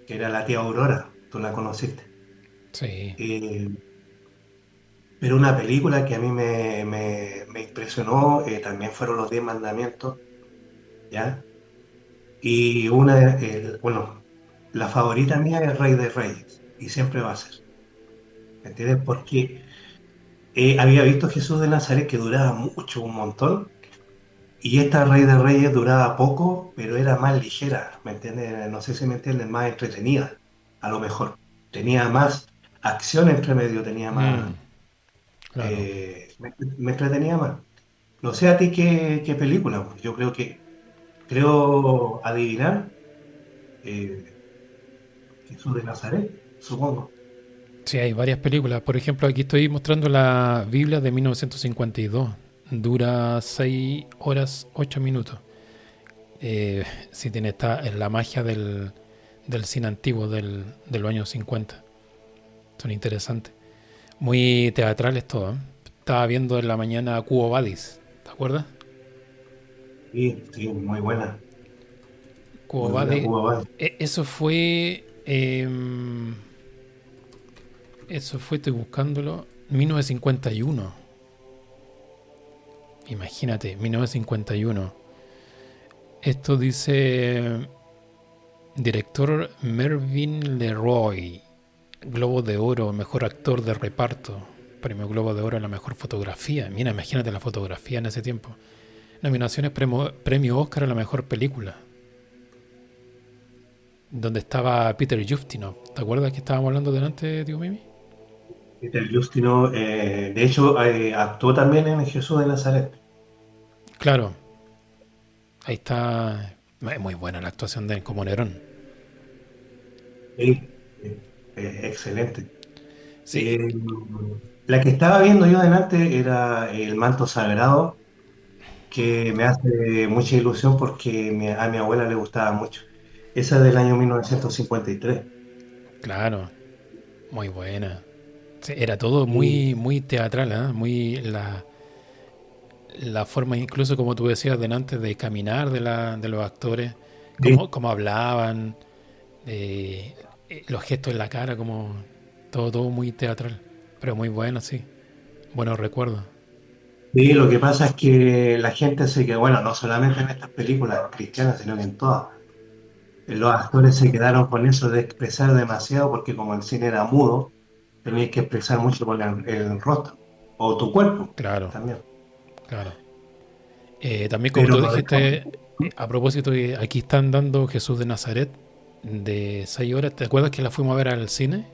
que era la tía Aurora, tú la conociste. sí. Eh, pero una película que a mí me impresionó también fueron Los Diez Mandamientos, ¿ya? Y bueno, la favorita mía es Rey de Reyes, y siempre va a ser, ¿me entiendes? Porque había visto Jesús de Nazaret que duraba mucho, un montón, y esta Rey de Reyes duraba poco, pero era más ligera, ¿me entiendes? No sé si me entiendes, más entretenida, a lo mejor. Tenía más acción entre medio, tenía Mm, más, claro. me entretenía más. No sé a ti qué película, pues. Yo creo adivinar eh, Jesús de Nazaret, supongo. Sí, hay varias películas. Por ejemplo, aquí estoy mostrando la Biblia de 1952. Dura 6 horas 8 minutos. Sí, tiene esta, es la magia del cine antiguo de los años 50. Son interesantes. Muy teatrales todo, ¿eh? Estaba viendo en la mañana Cubo Vadis. ¿Te acuerdas? Sí, sí, Cubo muy buena Vadis. Cuba Vale. Eso fue. Eso fue, estoy buscándolo. 1951. Imagínate, 1951. Esto dice director Mervyn LeRoy, Globo de Oro, mejor actor de reparto, premio Globo de Oro en la mejor fotografía. Mira, imagínate la fotografía en ese tiempo. Nominaciones, premio Oscar a la mejor película, donde estaba Peter Ustinov. ¿Te acuerdas que estábamos hablando delante, tío Mimi? Peter Justino, de hecho, actuó también en Jesús de Nazaret. Claro, ahí está. Es muy buena la actuación de él como Nerón. Sí, excelente. Sí, Eh, la que estaba viendo yo delante era El manto sagrado, que me hace mucha ilusión porque a mi abuela le gustaba mucho. Esa es del año 1953. claro, muy buena. Sí, era todo Y, muy, muy teatral, ¿eh? Muy la forma, incluso como tú decías delante, de caminar de los actores, sí, cómo hablaban, los gestos en la cara, como todo muy teatral. Pero muy bueno, sí. Buenos recuerdos. sí, lo que pasa es que la gente se quedó, bueno, no solamente en estas películas cristianas, sino que en todas. Los actores se quedaron con eso de expresar demasiado porque como el cine era mudo, tenías que expresar mucho con el rostro o tu cuerpo Claro, también. claro. También como Pero tú lo dejamos. dijiste, a propósito, aquí están dando Jesús de Nazaret de 6 horas. ¿Te acuerdas que la fuimos a ver al cine?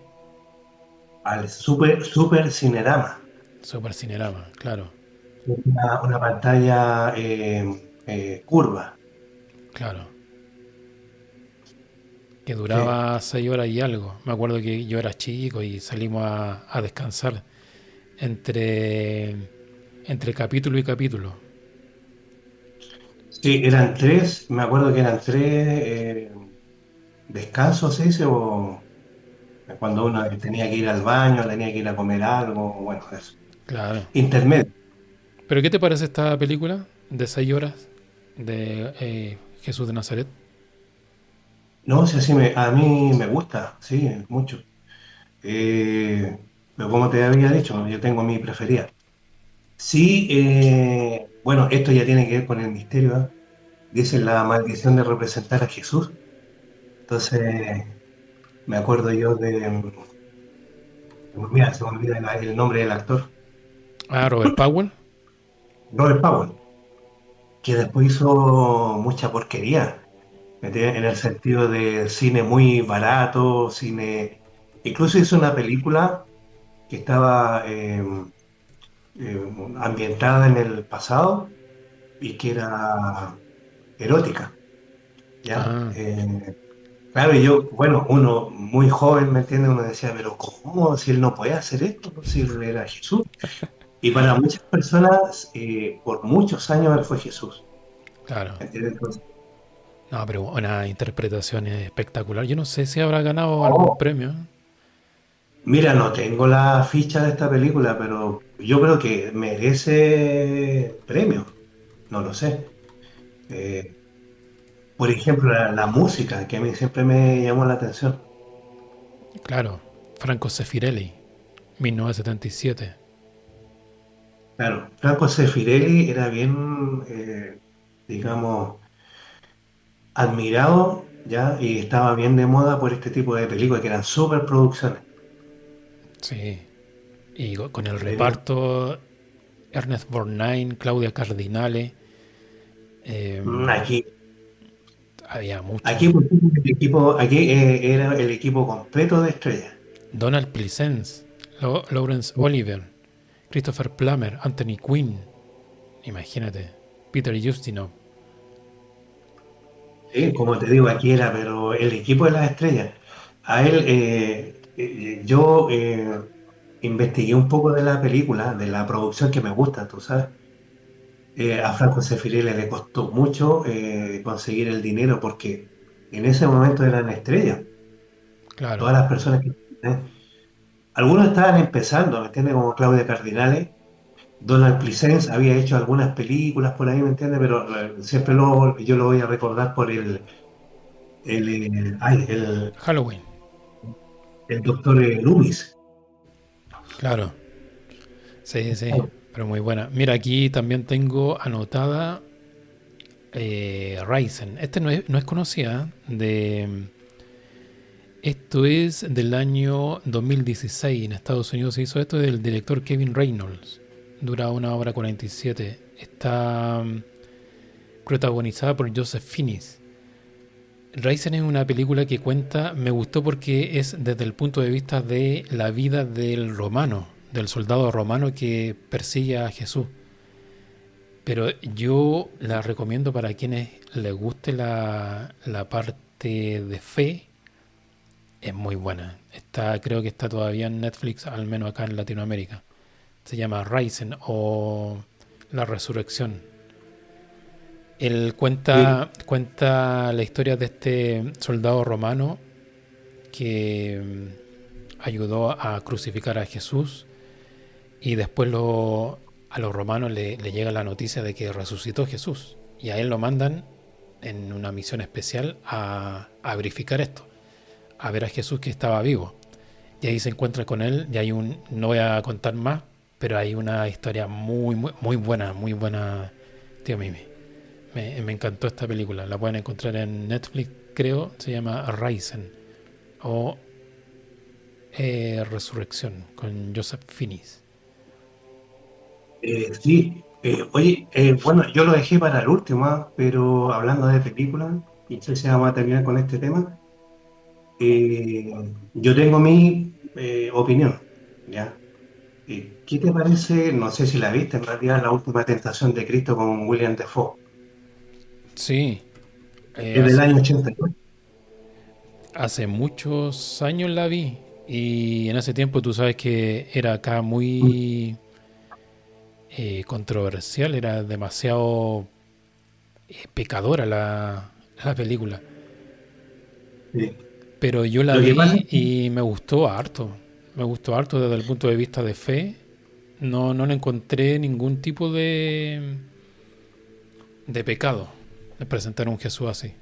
Al super Cinerama, Super Cinerama, claro, una pantalla curva. claro. Que Sí, duraba 6 horas y algo. Me acuerdo que yo era chico y salimos a descansar entre, entre capítulo y capítulo. sí, eran tres, me acuerdo que eran tres descansos, ¿se dice? O cuando uno tenía que ir al baño, tenía que ir a comer algo, bueno, eso. Claro. Intermedio. ¿Pero qué te parece esta película de 6 horas de Jesús de Nazaret? No, sí, a mí me gusta, sí, mucho. Eh, pero como te había dicho, yo tengo mi preferida. Sí, bueno, esto ya tiene que ver con el misterio, ¿eh? Dicen la maldición de representar a Jesús. Entonces, me acuerdo yo mira, se me olvida el nombre del actor, Ah, Robert Powell. Robert Powell, que después hizo mucha porquería, ¿me entiendes? En el sentido de cine muy barato, cine... Incluso hizo una película que estaba ambientada en el pasado y que era erótica, ¿ya? Ah, Claro, y yo, bueno, uno muy joven, ¿me entiende? Uno decía, pero ¿cómo? Si él no puede hacer esto, si él era Jesús. Y para muchas personas, por muchos años él fue Jesús, claro. ¿me entiendes? Entonces, No, pero una interpretación espectacular. Yo no sé si habrá ganado algún oh, premio. mira, no tengo la ficha de esta película, pero yo creo que merece premio, no lo sé. Eh, por ejemplo, la música, que a mí siempre me llamó la atención. Claro, Franco Sefirelli, 1977. Claro, Franco Sefirelli era bien, digamos, admirado ya y estaba bien de moda por este tipo de películas que eran superproducciones. Sí. Y con el Tenía- reparto, Ernest Borgnine, Claudia Cardinale, eh, Aquí, había mucho. aquí, por ejemplo, el equipo, aquí era el equipo completo de estrellas. Donald Pleasence, Laurence Olivier, Christopher Plummer, Anthony Quinn, imagínate, Peter Ustinov. Sí, como te digo, aquí era, pero el equipo de las estrellas. A él, yo investigué un poco de la película, de la producción que me gusta, tú sabes. A Franco Sefirelli le costó mucho conseguir el dinero porque en ese momento eran estrellas. Claro, Todas las personas que... algunos estaban empezando, ¿me entiendes? Como Claudia Cardinale. Donald Pleasence había hecho algunas películas por ahí, ¿me entiendes? Pero siempre yo lo voy a recordar por ay, Halloween, el doctor Loomis. claro, sí, sí. pero muy buena. Mira, aquí también tengo anotada Ryzen. Este no es conocida. Esto es del año 2016. En Estados Unidos se hizo esto del director Kevin Reynolds. Dura 1 hora 47. Está protagonizada por Joseph Fiennes. Ryzen es una película que cuenta, me gustó porque es desde el punto de vista de la vida del romano, del soldado romano que persigue a Jesús. Pero yo la recomiendo para quienes les guste la parte de fe. Es muy buena. Creo que está todavía en Netflix, al menos acá en Latinoamérica. Se llama Ryzen o La Resurrección. Él Sí, cuenta la historia de este soldado romano que ayudó a crucificar a Jesús y después a los romanos le llega la noticia de que resucitó Jesús y a él lo mandan en una misión especial a verificar esto, a ver a Jesús que estaba vivo. Y ahí se encuentra con él y no voy a contar más, pero hay una historia muy buena, tío Mimi. Me encantó esta película. La pueden encontrar en Netflix, creo. Se llama Ryzen o Resurrección con Joseph Fiennes. sí. Oye, bueno, yo lo dejé para el último, pero hablando de películas, y no sé si vamos a terminar con este tema, eh, yo tengo mi opinión, ¿ya? ¿Qué te parece? No sé si la viste, en realidad, La Última Tentación de Cristo con William Defoe. Sí, Es del año 89. hace muchos años la vi. Y en ese tiempo tú sabes que era acá Mm, muy controversial, era demasiado pecadora la película. sí. Pero yo la Lo que pasa es vi y me gustó harto. Me gustó harto desde el punto de vista de fe. No le encontré ningún tipo de pecado de presentar un Jesús así.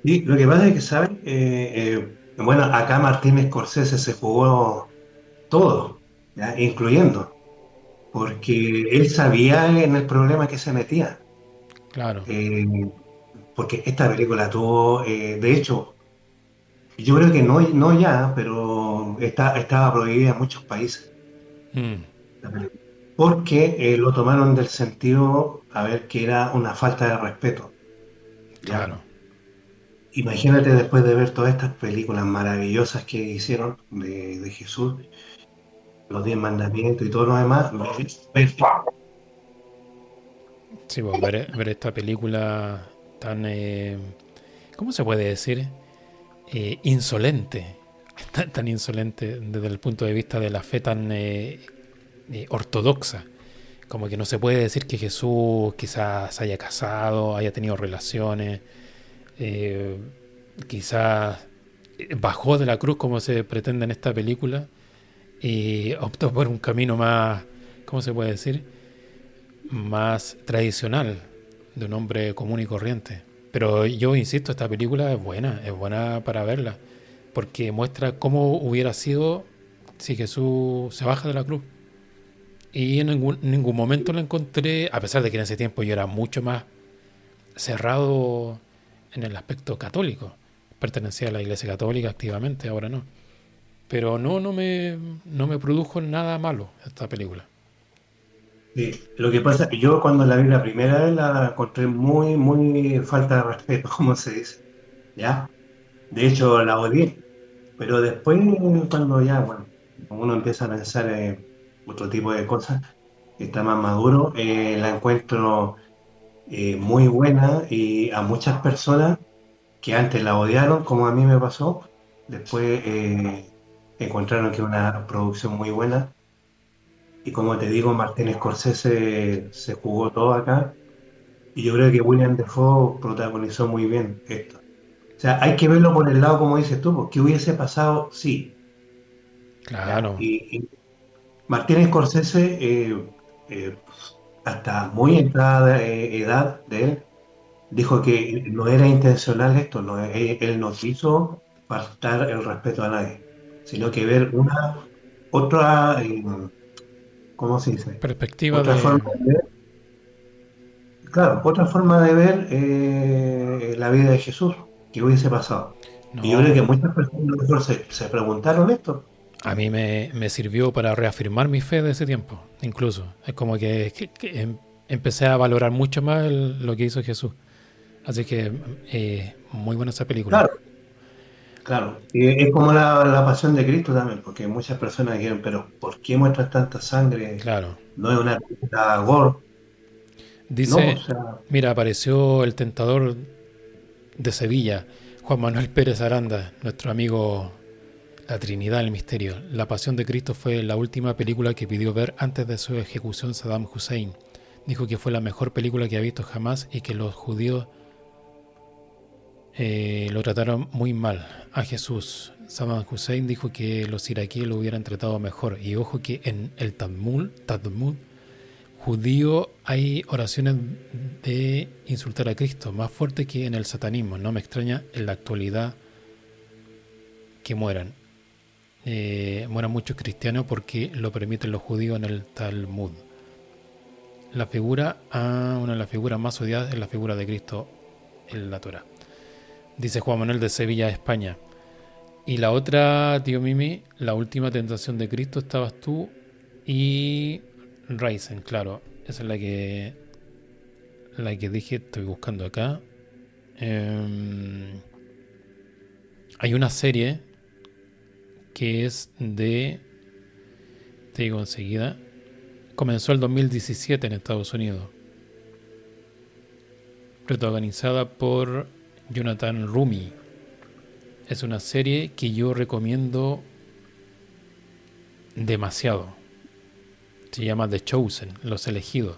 lo que pasa es que, ¿sabes? Bueno, acá Martín Scorsese se jugó todo, ¿ya? Incluyendo, porque él sabía en el problema que se metía. Claro. Eh, Porque esta película tuvo, de hecho, yo creo que no ya, pero estaba prohibida en muchos países. Mm, La película. Porque lo tomaron del sentido, a ver, que era una falta de respeto, ¿ya? claro. Imagínate después de ver todas estas películas maravillosas que hicieron de Jesús, los 10 mandamientos y todo lo demás, ver- Sí, pues ver esta película tan, ¿cómo se puede decir? Insolente. Tan insolente desde el punto de vista de la fe tan ortodoxa. Como que no se puede decir que Jesús quizás haya casado, haya tenido relaciones, eh, quizás bajó de la cruz como se pretende en esta película y optó por un camino más, ¿cómo se puede decir? Más tradicional de un hombre común y corriente. Pero yo insisto, esta película es buena para verla, porque muestra cómo hubiera sido si Jesús se baja de la cruz. Y en ningún momento lo encontré, a pesar de que en ese tiempo yo era mucho más cerrado en el aspecto católico. Pertenecía a la Iglesia Católica activamente, ahora no. Pero no me produjo nada malo esta película. lo que pasa es que yo cuando la vi la primera vez la encontré muy falta de respeto, como se dice, ¿ya? De hecho, la odié. Pero después, cuando ya, bueno, uno empieza a pensar en otro tipo de cosas, está más maduro, la encuentro muy buena y a muchas personas que antes la odiaron, como a mí me pasó, después encontraron que es una producción muy buena. Y como te digo, Martin Scorsese se jugó todo acá y yo creo que William Defoe protagonizó muy bien esto. O sea, hay que verlo por el lado, como dices tú, porque hubiese pasado, sí, ¿ya? Claro, Y Martin Scorsese, hasta muy entrada edad de él, dijo que no era intencional esto, no, él no quiso faltar el respeto a nadie, sino que ver una otra, ¿cómo se dice? Perspectiva Otra de... forma de ver, claro, otra forma de ver la vida de Jesús que hubiese pasado. Y yo creo que No, muchas personas a lo mejor se preguntaron esto. a mí me sirvió para reafirmar mi fe de ese tiempo, incluso. Es como que empecé a valorar mucho más lo que hizo Jesús. Así que muy buena esa película. Claro, claro. Y es como la pasión de Cristo también, porque muchas personas dijeron, pero ¿por qué muestran tanta sangre? Claro. No es una película gore. No, o Dice, sea, mira, apareció el tentador de Sevilla, Juan Manuel Pérez Aranda, nuestro amigo La Trinidad del Misterio. La Pasión de Cristo fue la última película que pidió ver antes de su ejecución Saddam Hussein. Dijo que fue la mejor película que ha visto jamás y que los judíos lo trataron muy mal a Jesús. Saddam Hussein dijo que los iraquíes lo hubieran tratado mejor. Y ojo que en el Talmud judío hay oraciones de insultar a Cristo más fuerte que en el satanismo. No me extraña en la actualidad que mueran. Mueran muchos cristianos porque lo permiten los judíos en el Talmud. Una de las figuras más odiadas es la figura de Cristo en la Torah. Dice Juan Manuel de Sevilla, España. Y la otra, tío Mimi, la última tentación de Cristo, estabas tú y Ryzen, claro. Esa es la que dije, estoy buscando acá. Hay una serie que es te digo enseguida, comenzó el 2017 en Estados Unidos, protagonizada por Jonathan Rumi. Es una serie que yo recomiendo demasiado. Se llama The Chosen, Los Elegidos.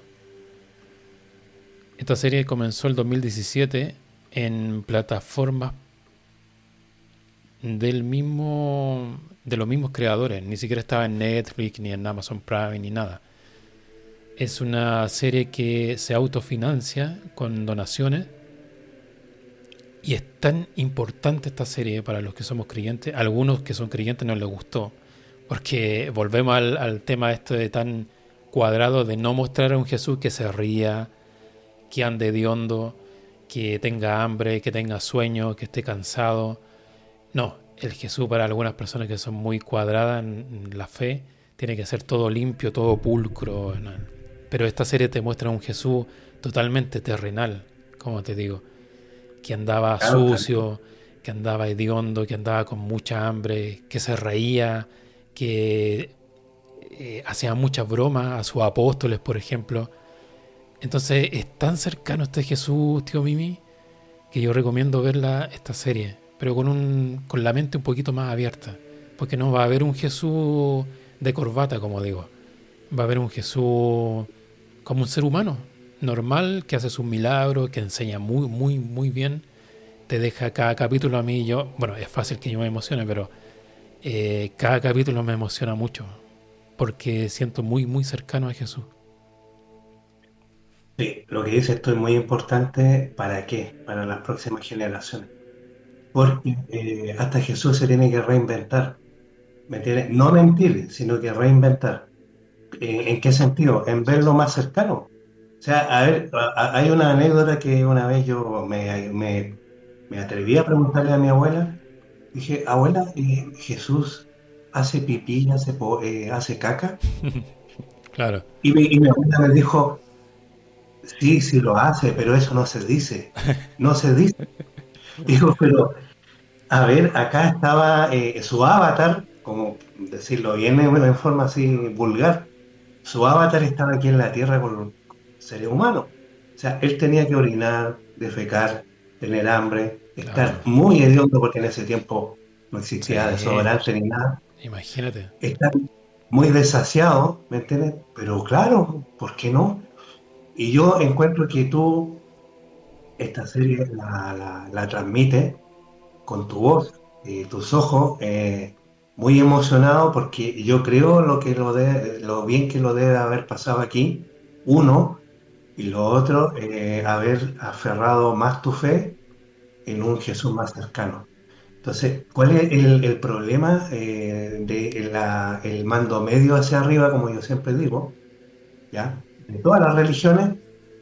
Esta serie comenzó el 2017 en plataformas de los mismos creadores. Ni siquiera estaba en Netflix, ni en Amazon Prime, ni nada. Es una serie que se autofinancia con donaciones. Y es tan importante esta serie para los que somos creyentes. A algunos que son creyentes no les gustó. Porque volvemos al tema este de tan cuadrado de no mostrar a un Jesús que se ría, que ande hediondo, que tenga hambre, que tenga sueño, que esté cansado. No, el Jesús para algunas personas que son muy cuadradas en la fe tiene que ser todo limpio, todo pulcro. ¿No? Pero esta serie te muestra un Jesús totalmente terrenal, como te digo, que andaba claro, sucio, que andaba hediondo, que andaba con mucha hambre, que se reía, que hacía muchas bromas a sus apóstoles, por ejemplo. Entonces es tan cercano este Jesús, tío Mimi, que yo recomiendo ver esta serie, pero con la mente un poquito más abierta, porque no va a haber un Jesús de corbata, como digo. Va a haber un Jesús como un ser humano, normal, que hace sus milagros, que enseña muy, muy, muy bien. Te deja cada capítulo a mí, bueno, es fácil que yo me emocione, pero cada capítulo me emociona mucho, porque siento muy, muy cercano a Jesús. sí, lo que dice esto es muy importante. ¿Para qué? Para las próximas generaciones. Porque hasta Jesús se tiene que reinventar. ¿Me entiendes? No mentir, sino que reinventar. ¿En qué sentido? En verlo más cercano. O sea, a ver, hay una anécdota que una vez yo me atreví a preguntarle a mi abuela. Dije, abuela, ¿Jesús hace pipí, hace caca? Claro, Y mi abuela me dijo, sí, sí lo hace, pero eso no se dice. No se dice. Digo, pero a ver, acá estaba su avatar, como decirlo bien en forma así vulgar, su avatar estaba aquí en la Tierra con seres humanos. O sea, él tenía que orinar, defecar, tener hambre, claro. estar muy hediondo porque en ese tiempo no existía Sí, desodorante ni nada, imagínate. estar muy desasiado, ¿me entiendes? Pero claro, ¿por qué no? Y yo encuentro que tú esta serie la transmites con tu voz y tus ojos, muy emocionado porque yo creo lo bien que lo debe haber pasado aquí, uno, y lo otro, haber aferrado más tu fe en un Jesús más cercano. Entonces, ¿cuál es el problema el mando medio hacia arriba, como yo siempre digo, ¿ya? De todas las religiones,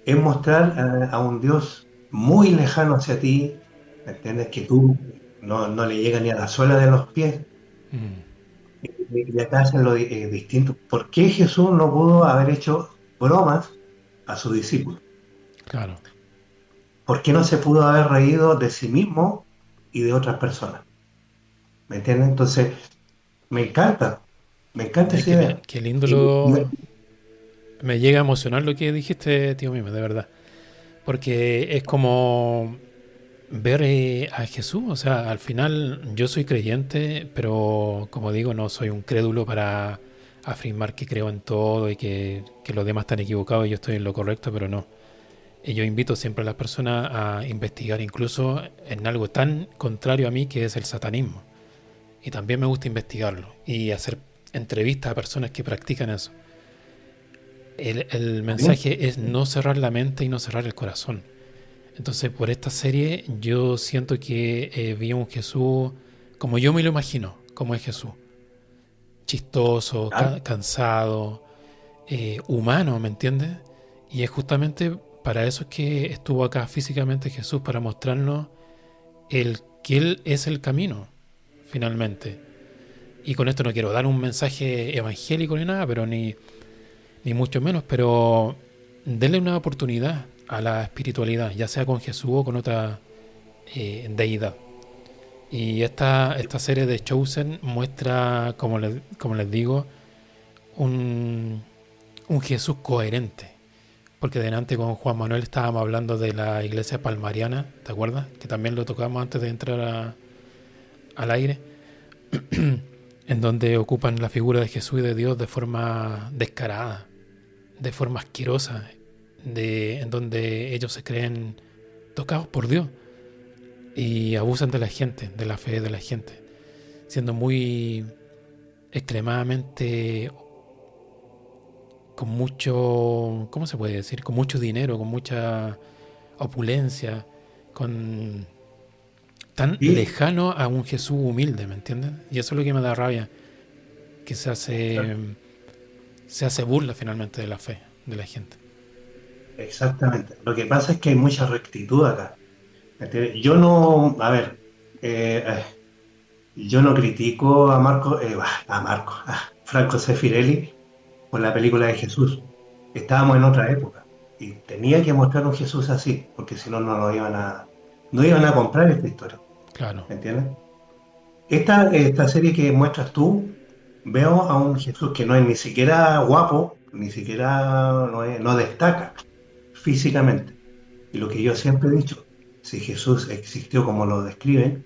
es mostrar a un Dios muy lejano hacia ti, ¿me entiendes? Que tú no le llegas ni a la suela de los pies, Mm, y acá hacen lo distinto. ¿Por qué Jesús no pudo haber hecho bromas a sus discípulos? claro. ¿Por qué no se pudo haber reído de sí mismo y de otras personas? ¿Me entiendes? Entonces, me encanta esa idea. Qué lindo Y- y- lo... Me llega a emocionar lo que dijiste, tío mío, de verdad. Porque es como ver a Jesús. O sea, al final yo soy creyente, pero como digo, no soy un crédulo para afirmar que creo en todo y que los demás están equivocados y yo estoy en lo correcto, pero no. Y yo invito siempre a las personas a investigar incluso en algo tan contrario a mí que es el satanismo. Y también me gusta investigarlo y hacer entrevistas a personas que practican eso. El ¿También? mensaje es no cerrar la mente y no cerrar el corazón. Entonces, por esta serie yo siento que vi a un Jesús como yo me lo imagino, como es Jesús. Chistoso, ¿Ah? cansado, humano, ¿me entiendes? Y es justamente para eso es que estuvo acá físicamente Jesús, para mostrarnos que Él es el camino, finalmente. Y con esto no quiero dar un mensaje evangélico ni nada, pero ni mucho menos, pero denle una oportunidad a la espiritualidad, ya sea con Jesús o con otra deidad. Y esta serie de Chosen muestra, como les digo, un, un Jesús coherente. Porque delante con Juan Manuel estábamos hablando de la iglesia palmariana, ¿te acuerdas? Que también lo tocamos antes de entrar al aire, en donde ocupan la figura de Jesús y de Dios de forma descarada, de forma asquerosa, en donde ellos se creen tocados por Dios y abusan de la gente, de la fe de la gente, siendo muy extremadamente con mucho, ¿cómo se puede decir? Con mucho dinero, con mucha opulencia, con tan Sí, lejano a un Jesús humilde, ¿me entiendes? Y eso es lo que me da rabia, que se hace burla finalmente de la fe de la gente. exactamente. Lo que pasa es que hay mucha rectitud acá. ¿Me entiendes? Yo no, a ver, yo no critico a Franco Sefirelli por la película de Jesús. Estábamos en otra época y tenía que mostrar un Jesús así, porque si no, no iban a comprar esta historia. Claro, ¿Me entiendes? Esta serie que muestras tú, veo a un Jesús que no es ni siquiera guapo, ni siquiera no destaca físicamente. Y lo que yo siempre he dicho, si Jesús existió como lo describen,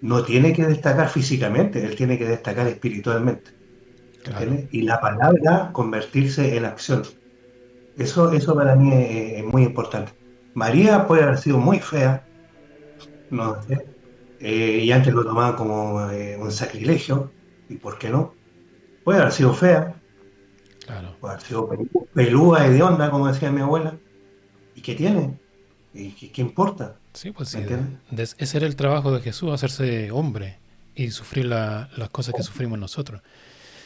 no tiene que destacar físicamente, él tiene que destacar espiritualmente. ¿Me claro. entiendes? Y la palabra convertirse en acción. Eso para mí es muy importante. María puede haber sido muy fea, no sé, y antes lo tomaban como un sacrilegio, y ¿por qué no? Puede haber sido fea, Claro. puede haber sido pelúa y de onda, como decía mi abuela, ¿y qué tiene? ¿Y qué importa? Sí, pues ¿Me sí. entiendes? Ese era el trabajo de Jesús, hacerse hombre y sufrir las cosas que sufrimos nosotros.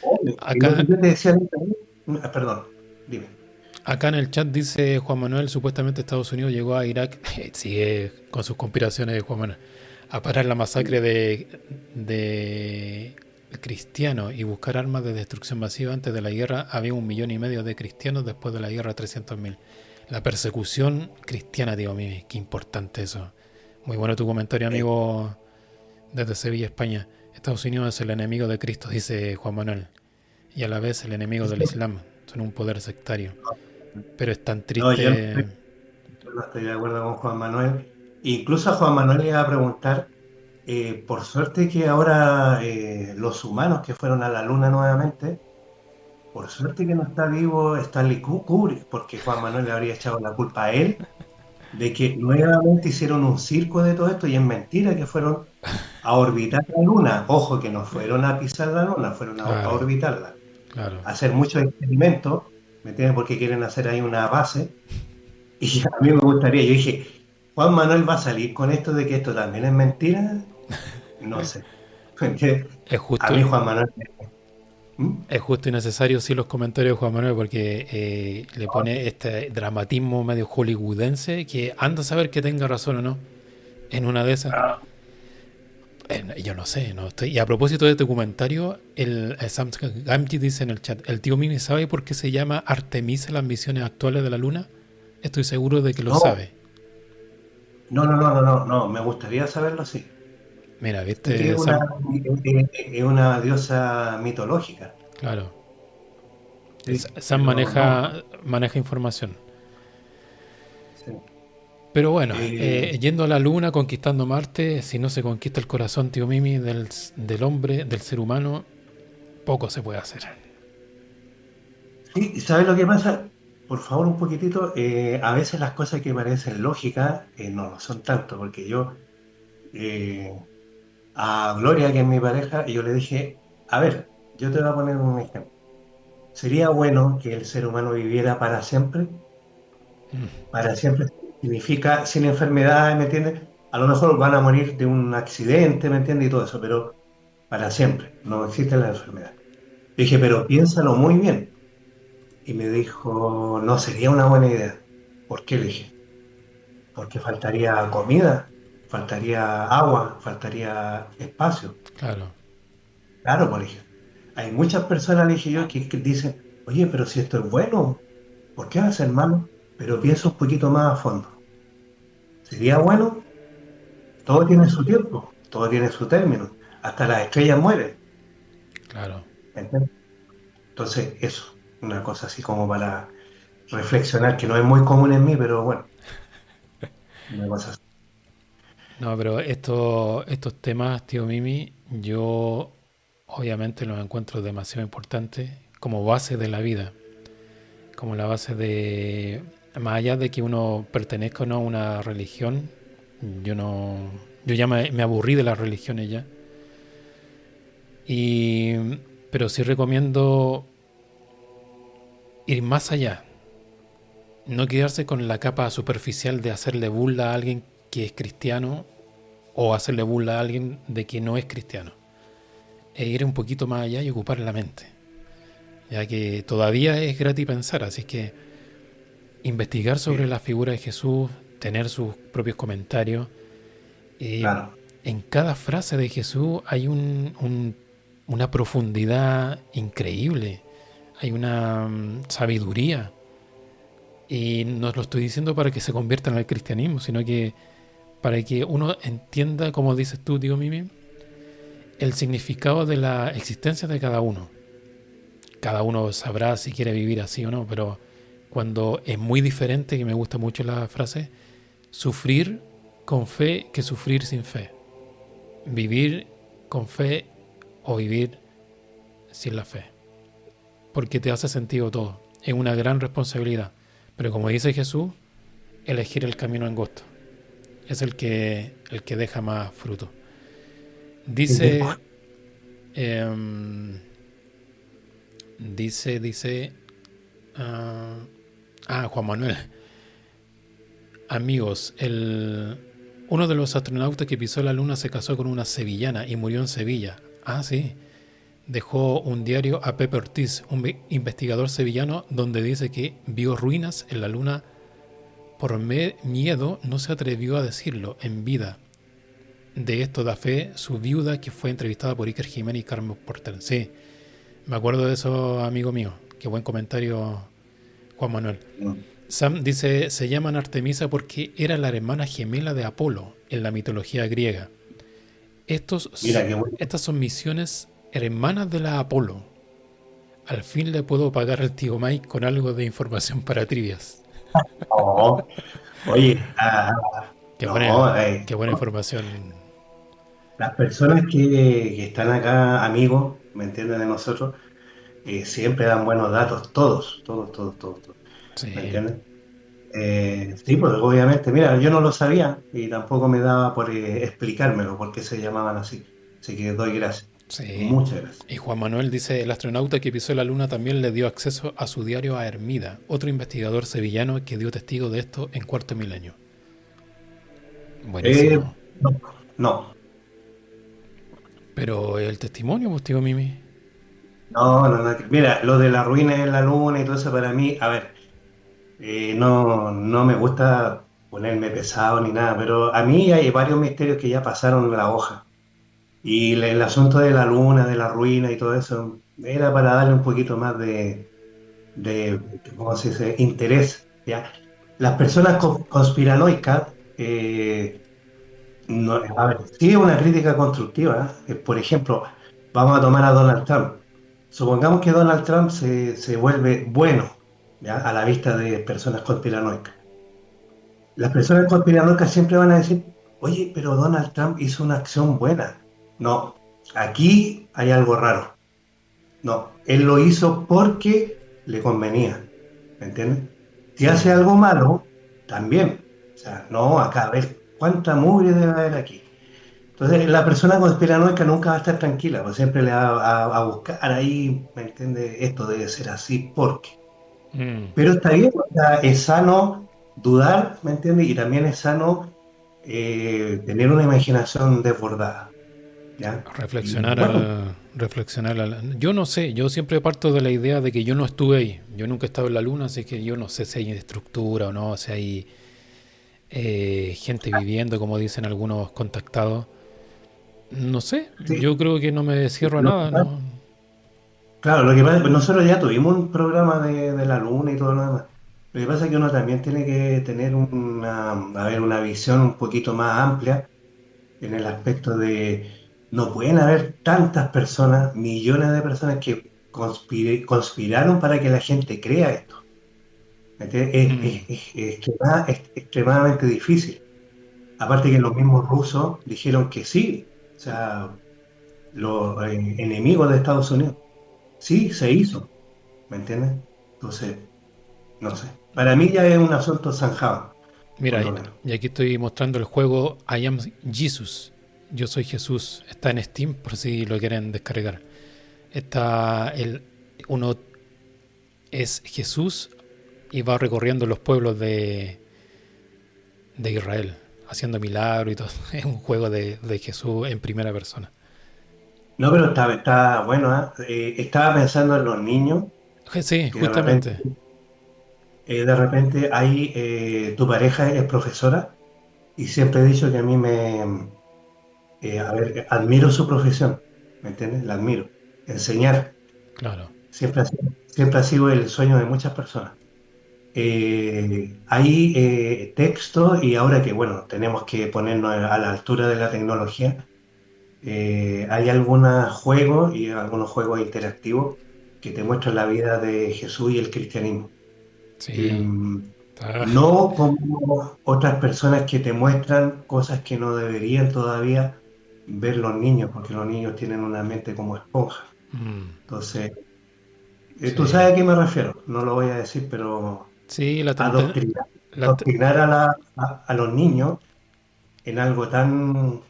Obvio. Y lo que Acá, yo te decía también, perdón, dime. acá en el chat dice Juan Manuel, supuestamente Estados Unidos llegó a Irak, sigue con sus conspiraciones de Juan Manuel, a parar la masacre de cristianos y buscar armas de destrucción masiva. Antes de la guerra había 1,5 millones de cristianos, después de la guerra 300.000. La persecución cristiana, digo, mí, qué importante eso. Muy bueno tu comentario, Eh, amigo, desde Sevilla, España. Estados Unidos es el enemigo de Cristo, dice Juan Manuel, y a la vez el enemigo del Islam. Son un poder sectario. Pero es tan no, triste. yo no estoy de acuerdo con Juan Manuel. Incluso a Juan Manuel le iba a preguntar, por suerte que ahora los humanos que fueron a la luna nuevamente, por suerte que no está vivo Stanley Kubrick, porque Juan Manuel le habría echado la culpa a él de que nuevamente hicieron un circo de todo esto y es mentira que fueron a orbitar la luna. Ojo que no fueron a pisar la luna, fueron a Claro, orbitarla, claro. a hacer muchos experimentos, ¿me entiendes? Porque quieren hacer ahí una base. Y a mí me gustaría, yo dije, Juan Manuel va a salir con esto de que esto también es mentira. no sé. Porque Es a justo, mí Juan Manuel... ¿Mm? es justo y necesario, sí, los comentarios de Juan Manuel, porque le pone este dramatismo medio hollywoodense que anda a saber que tenga razón o no en una de esas. Ah, Yo no sé, no estoy. Y a propósito de este comentario, el Sam Gamgee dice en el chat: ¿el tío Mimi sabe por qué se llama Artemisa las misiones actuales de la Luna? Estoy seguro de que lo no, sabe. no, me gustaría saberlo así. Mira, Sé que ¿viste, Sam? es una diosa mitológica. Claro. Sí, Sam pero no. maneja información. Sí. Pero bueno, Eh, yendo a la Luna, conquistando Marte, si no se conquista el corazón, tío Mimi, del hombre, del ser humano, poco se puede hacer. sí, ¿y sabes lo que pasa? Por favor, un poquitito. A veces las cosas que parecen lógicas no lo son tanto, porque yo eh, a Gloria, que es mi pareja, yo le dije, a ver, yo te voy a poner un ejemplo. ¿Sería bueno que el ser humano viviera para siempre? Para siempre significa sin enfermedades, ¿me entiendes? A lo mejor van a morir de un accidente, ¿me entiendes? Y todo eso, pero para siempre, no existe la enfermedad. Dije, pero piénsalo muy bien. Y me dijo, no sería una buena idea. ¿Por qué? Le dije, porque faltaría comida, faltaría agua, faltaría espacio. Claro, Claro, por ejemplo. Hay muchas personas, le dije yo, que dicen, oye, pero si esto es bueno, ¿por qué va a ser malo? Pero piensa un poquito más a fondo. ¿Sería bueno? Todo tiene su tiempo, todo tiene su término. Hasta las estrellas mueren. claro. ¿Entiendes? Entonces, eso, una cosa así como para reflexionar, que no es muy común en mí, pero bueno, una cosa así. No, pero estos temas, tío Mimi, yo obviamente los encuentro demasiado importantes como base de la vida, como la base de, más allá de que uno pertenezca o no a una religión, yo no, yo ya me aburrí de las religiones ya, y, pero sí recomiendo ir más allá, no quedarse con la capa superficial de hacerle burla a alguien que es cristiano o hacerle burla a alguien de que no es cristiano. E ir un poquito más allá y ocupar la mente, ya que todavía es gratis pensar, así que investigar sobre Sí, la figura de Jesús, tener sus propios comentarios. claro, En cada frase de Jesús hay una profundidad increíble, hay una sabiduría. Y no lo estoy diciendo para que se conviertan al cristianismo, sino que para que uno entienda, como dices tú, tío Mimi, el significado de la existencia de cada uno. Cada uno sabrá si quiere vivir así o no, pero cuando es muy diferente, que me gusta mucho la frase, sufrir con fe que sufrir sin fe. Vivir con fe o vivir sin la fe. Porque te hace sentido todo. Es una gran responsabilidad. Pero como dice Jesús, elegir el camino angosto es el que deja más fruto. Dice, em, dice, Juan Manuel, amigos, uno de los astronautas que pisó la luna se casó con una sevillana y murió en Sevilla. Ah, sí. Dejó un diario a Pepe Ortiz, un investigador sevillano, donde dice que vio ruinas en la luna. Por miedo no se atrevió a decirlo en vida. De esto da fe su viuda, que fue entrevistada por Iker Jiménez y Carmen Porter. Sí, me acuerdo de eso, amigo mío. Qué buen comentario, Juan Manuel. Sam dice, se llaman Artemisa porque era la hermana gemela de Apolo en la mitología griega. mira qué bueno. Estas son misiones hermanas de la Apolo. Al fin le puedo pagar al tío Mike con algo de información para trivias. No, oye, Qué buena, no, qué buena información. las personas que están acá, amigos, ¿me entienden de nosotros? Siempre dan buenos datos, todos, ¿me Sí, entienden? Sí, porque obviamente, mira, yo no lo sabía y tampoco me daba por explicármelo, por qué se llamaban así. Así que doy gracias, sí. muchas gracias. Y Juan Manuel dice, el astronauta que pisó la luna también le dio acceso a su diario a Hermida, otro investigador sevillano que dio testigo de esto en Cuarto Milenio. Eh, Buenísimo. no, no, Pero el testimonio, pues, tío Mimi. No, no, no. Mira, lo de la ruina en la luna y todo eso para mí, a ver, no, no me gusta ponerme pesado ni nada, pero a mí hay varios misterios que ya pasaron la hoja. Y el asunto de la luna, de la ruina y todo eso, era para darle un poquito más ¿cómo se dice?, interés, ¿ya? Las personas conspiranoicas, no, a ver, sí es una crítica constructiva. Por ejemplo, vamos a tomar a Donald Trump. Supongamos que Donald Trump se vuelve bueno, ¿ya? A la vista de personas conspiranoicas. Las personas conspiranoicas siempre van a decir, oye, pero Donald Trump hizo una acción buena. No, aquí hay algo raro. No, él lo hizo porque le convenía, ¿me entiendes? Si hace Mm, algo malo, también. O sea, no, acá, a ver, ¿cuánta mugre debe haber aquí? Entonces, la persona conspiranoica nunca va a estar tranquila, pues siempre le va a buscar ahí, ¿me entiendes? Esto debe ser así, porque. mm. Pero está bien, o sea, es sano dudar, ¿me entiendes? Y también es sano tener una imaginación desbordada, ¿ya? Y bueno, Yo no sé, yo siempre parto de la idea de que yo no estuve ahí. Yo nunca he estado en la luna, así que yo no sé si hay estructura o no, si hay gente viviendo, como dicen algunos contactados. No sé, sí, yo creo que no me cierro a lo que nada, pasa- ¿no? claro, lo que pasa es que nosotros ya tuvimos un programa de la luna y todo lo demás. Lo que pasa es que uno también tiene que tener a ver, una visión un poquito más amplia en el aspecto de no pueden haber tantas personas, millones de personas que conspiraron para que la gente crea esto. ¿Me entiendes? Mm, Es extremadamente difícil. Aparte que los mismos rusos dijeron que sí, o sea, los enemigos de Estados Unidos, sí, se hizo, ¿me entiendes? Entonces, no sé. Para mí ya es un asunto zanjado, por Mira, lo menos. y aquí estoy mostrando el juego I Am Jesus. Yo soy Jesús. Está en Steam por si lo quieren descargar. Está el uno es Jesús y va recorriendo los pueblos de Israel, haciendo milagros y todo. Es un juego de Jesús en primera persona. No, pero está bueno, ¿ah? Estaba pensando en los niños, Sí, que de repente justamente. hay, tu pareja es profesora y siempre he dicho que a mí a ver, admiro su profesión, ¿me entiendes? La admiro. Enseñar Claro. siempre ha sido el sueño de muchas personas. Hay texto y ahora que, bueno, tenemos que ponernos a la altura de la tecnología, hay algunos juegos y algunos juegos interactivos que te muestran la vida de Jesús y el cristianismo. Sí. Em, Ah, no como otras personas que te muestran cosas que no deberían todavía ver los niños, porque los niños tienen una mente como esponja. mm, Entonces, tú sí. sabes a qué me refiero, no lo voy a decir, pero Sí, adoctrinar, la te- adoctrinar a los niños en algo tan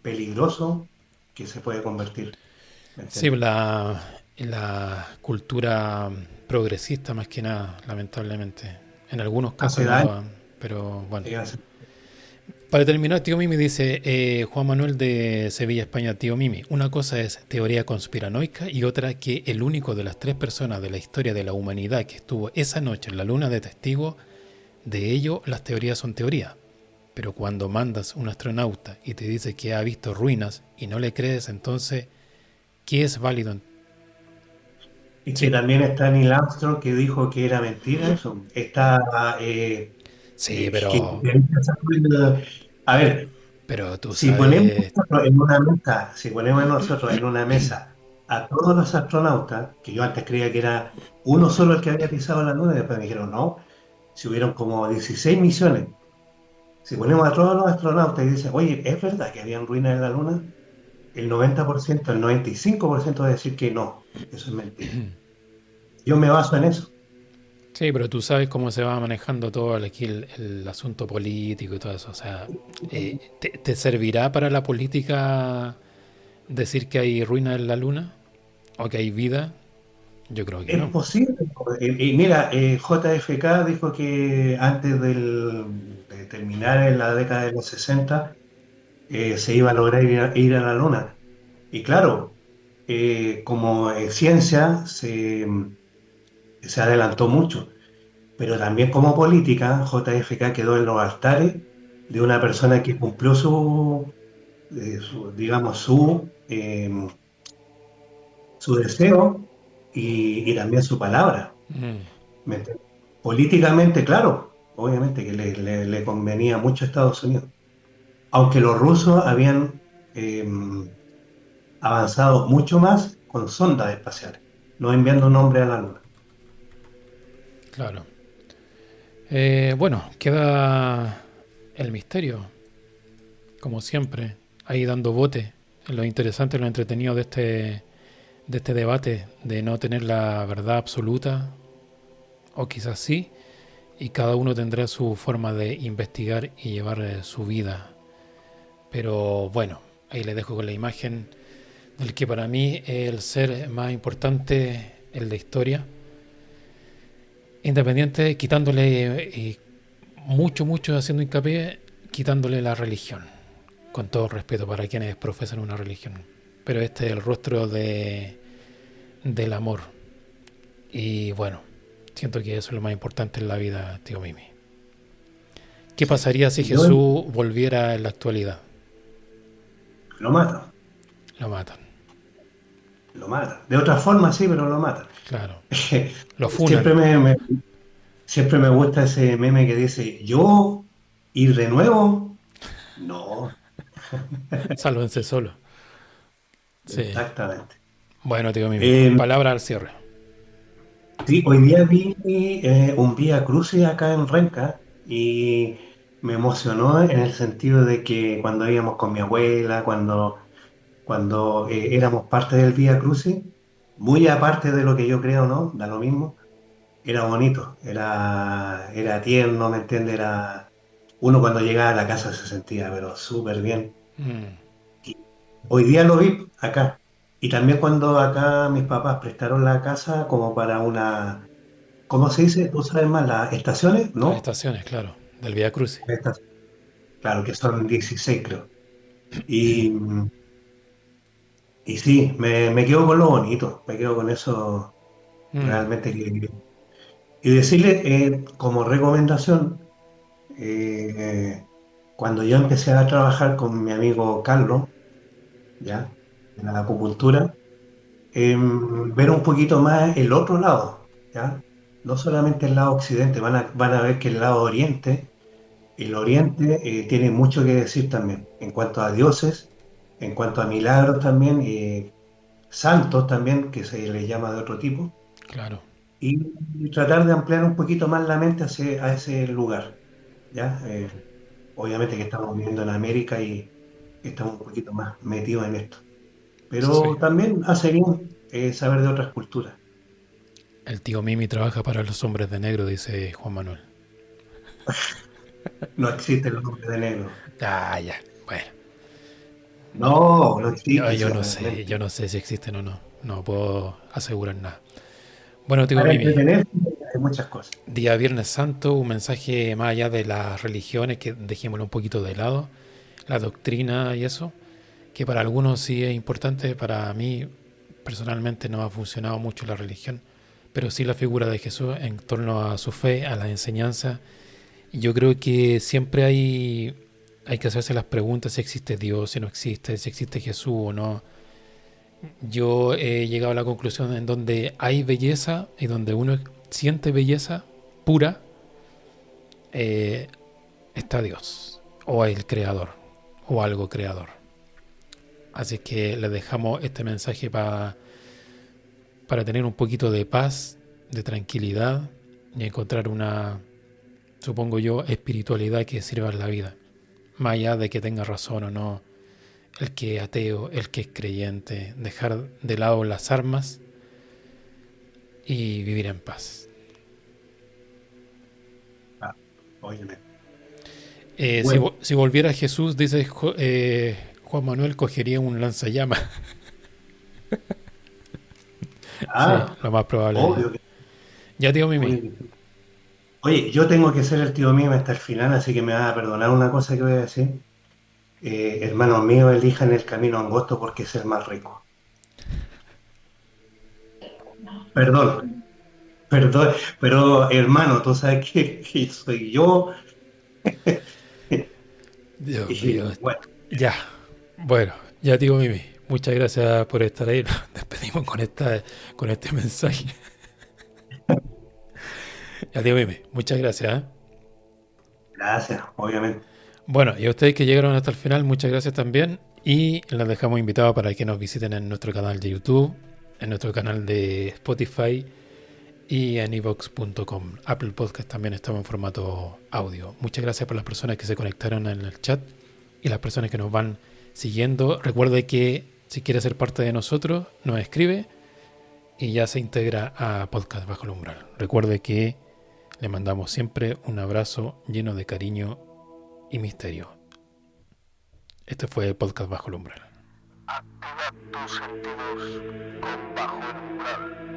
peligroso que se puede convertir, ¿me sí, entiendes? la cultura progresista más que nada, lamentablemente. En algunos casos Hace no lo daño. han, pero bueno. Hace- Para terminar, tío Mimi dice Juan Manuel de Sevilla, España, tío Mimi, una cosa es teoría conspiranoica y otra que el único de las tres personas de la historia de la humanidad que estuvo esa noche en la luna de testigo, de ello las teorías son teorías. Pero cuando mandas un astronauta y te dice que ha visto ruinas y no le crees, entonces, ¿qué es válido? Y que Sí, también está Neil Armstrong que dijo que era mentira eso. Está sí, a ver, pero tú si ponemos sabes, nosotros en una mesa, si ponemos nosotros en una mesa a todos los astronautas, que yo antes creía que era uno solo el que había pisado la luna, y después me dijeron, no, si hubieron como 16 misiones. Si ponemos a todos los astronautas y dicen, oye, ¿es verdad que habían ruinas en la luna? El 90%, el 95% va a decir que no, eso es mentira. Yo me baso en eso. sí, pero tú sabes cómo se va manejando todo aquí el asunto político y todo eso. O sea, ¿te servirá para la política decir que hay ruinas en la luna? ¿O que hay vida? Yo creo que Es no. posible. Y mira, JFK dijo que antes de terminar en la década de los 60 se iba a lograr ir a la Luna. Y claro, como ciencia se adelantó mucho, pero también como política, JFK quedó en los altares de una persona que cumplió digamos, su deseo y también su palabra. Mm, ¿Me entiendes? Políticamente, claro, obviamente que le convenía mucho a Estados Unidos, aunque los rusos habían eh, avanzado mucho más con sondas espaciales, no enviando un hombre a la Luna. claro. Bueno, queda el misterio, como siempre, ahí dando bote. Lo interesante, lo entretenido de este debate, de no tener la verdad absoluta, o quizás sí, y cada uno tendrá su forma de investigar y llevar su vida. Pero bueno, ahí le dejo con la imagen del que para mí es el ser más importante en la historia, independiente, quitándole mucho haciendo hincapié, quitándole la religión, con todo respeto para quienes profesan una religión. Pero este es el rostro del amor. Y bueno, siento que eso es lo más importante en la vida, tío Mimi. ¿Qué Sí. pasaría si Yo Jesús volviera en la actualidad? lo matan, Lo matan, lo matan. De otra forma sí, pero lo matan. claro. Lo Siempre funan. siempre me gusta ese meme que dice, ¿yo ir de nuevo? No, Sálvense solo. Sí. exactamente. Bueno, tío Mimi, Eh, palabra al cierre. sí, hoy día vi un Vía Crucis acá en Renca y me emocionó en el sentido de que cuando íbamos con mi abuela, cuando éramos parte del Vía Crucis, muy aparte de lo que yo creo, ¿no? Da lo mismo, era bonito, era tierno, ¿me entiendes? Uno cuando llegaba a la casa se sentía, pero súper bien. Mm, Hoy día lo vi acá. Y también cuando acá mis papás prestaron la casa como para ¿cómo se dice? ¿Tú sabes más? ¿Las estaciones? las ¿No? estaciones, claro, del Vía Crucis. Estas, claro, que son 16 creo. Y, y sí, me quedo con lo bonito, me quedo con eso Mm, realmente. Y decirle como recomendación, cuando yo empecé a trabajar con mi amigo Carlos, ¿ya? En la acupuntura, ver un poquito más el otro lado, ¿ya? No solamente el lado occidente, van a ver que el oriente tiene mucho que decir también, en cuanto a dioses, en cuanto a milagros también, santos también, que se les llama de otro tipo, claro. y tratar de ampliar un poquito más la mente a ese lugar, ¿ya? Obviamente que estamos viviendo en América y estamos un poquito más metidos en esto, Sí. pero también hace bien saber de otras culturas. El tío Mimi trabaja para los hombres de negro, dice Juan Manuel. No existe el hombre de negro. Ah, ya. Bueno, no, No, no existe, yo sí, no sé, realmente. yo no sé si existen o no. No puedo asegurar nada. Bueno, tío Para Mimi, entretenerse hay muchas cosas. día Viernes Santo, un mensaje más allá de las religiones, que dejémoslo un poquito de lado, la doctrina y eso, que para algunos sí es importante, para mí personalmente no ha funcionado mucho la religión, pero sí la figura de Jesús en torno a su fe, a la enseñanza. Y yo creo que siempre hay que hacerse las preguntas si existe Dios, si no existe, si existe Jesús o no. Yo he llegado a la conclusión en donde hay belleza y donde uno siente belleza pura, eh, está Dios o el creador o algo creador. Así que le dejamos este mensaje para tener un poquito de paz, de tranquilidad y encontrar una, supongo yo, espiritualidad que sirva en la vida. Más allá de que tenga razón o no, el que es ateo, el que es creyente, dejar de lado las armas y vivir en paz. Ah, óyeme. Si, Bueno, si volviera Jesús, dice Juan Manuel, cogería un lanzallamas. Sí, ah, lo más probable. obvio que Ya, tío Mimi. muy. Oye, yo tengo que ser el tío mío hasta el final, así que me vas a perdonar una cosa que voy a decir. hermanos míos, elijan el camino angosto porque es el más rico. Perdón, perdón, pero hermano, tú sabes que soy yo. Dios Y mío. bueno, Ya. Bueno, ya digo Mimi. Muchas gracias por estar ahí. Nos despedimos con este mensaje. Ya digo Mimi. Muchas gracias. ¿Eh? gracias, obviamente. Bueno, y a ustedes que llegaron hasta el final, muchas gracias también. Y les dejamos invitados para que nos visiten en nuestro canal de YouTube, en nuestro canal de Spotify y en evox.com. Apple Podcast también estamos en formato audio. Muchas gracias por las personas que se conectaron en el chat y las personas que nos van siguiendo. Recuerde que si quiere ser parte de nosotros, nos escribe y ya se integra a Podcast Bajo el Umbral. Recuerde que le mandamos siempre un abrazo lleno de cariño y misterio. Este fue el Podcast Bajo el Umbral. Activa tus sentidos con Bajo el Umbral.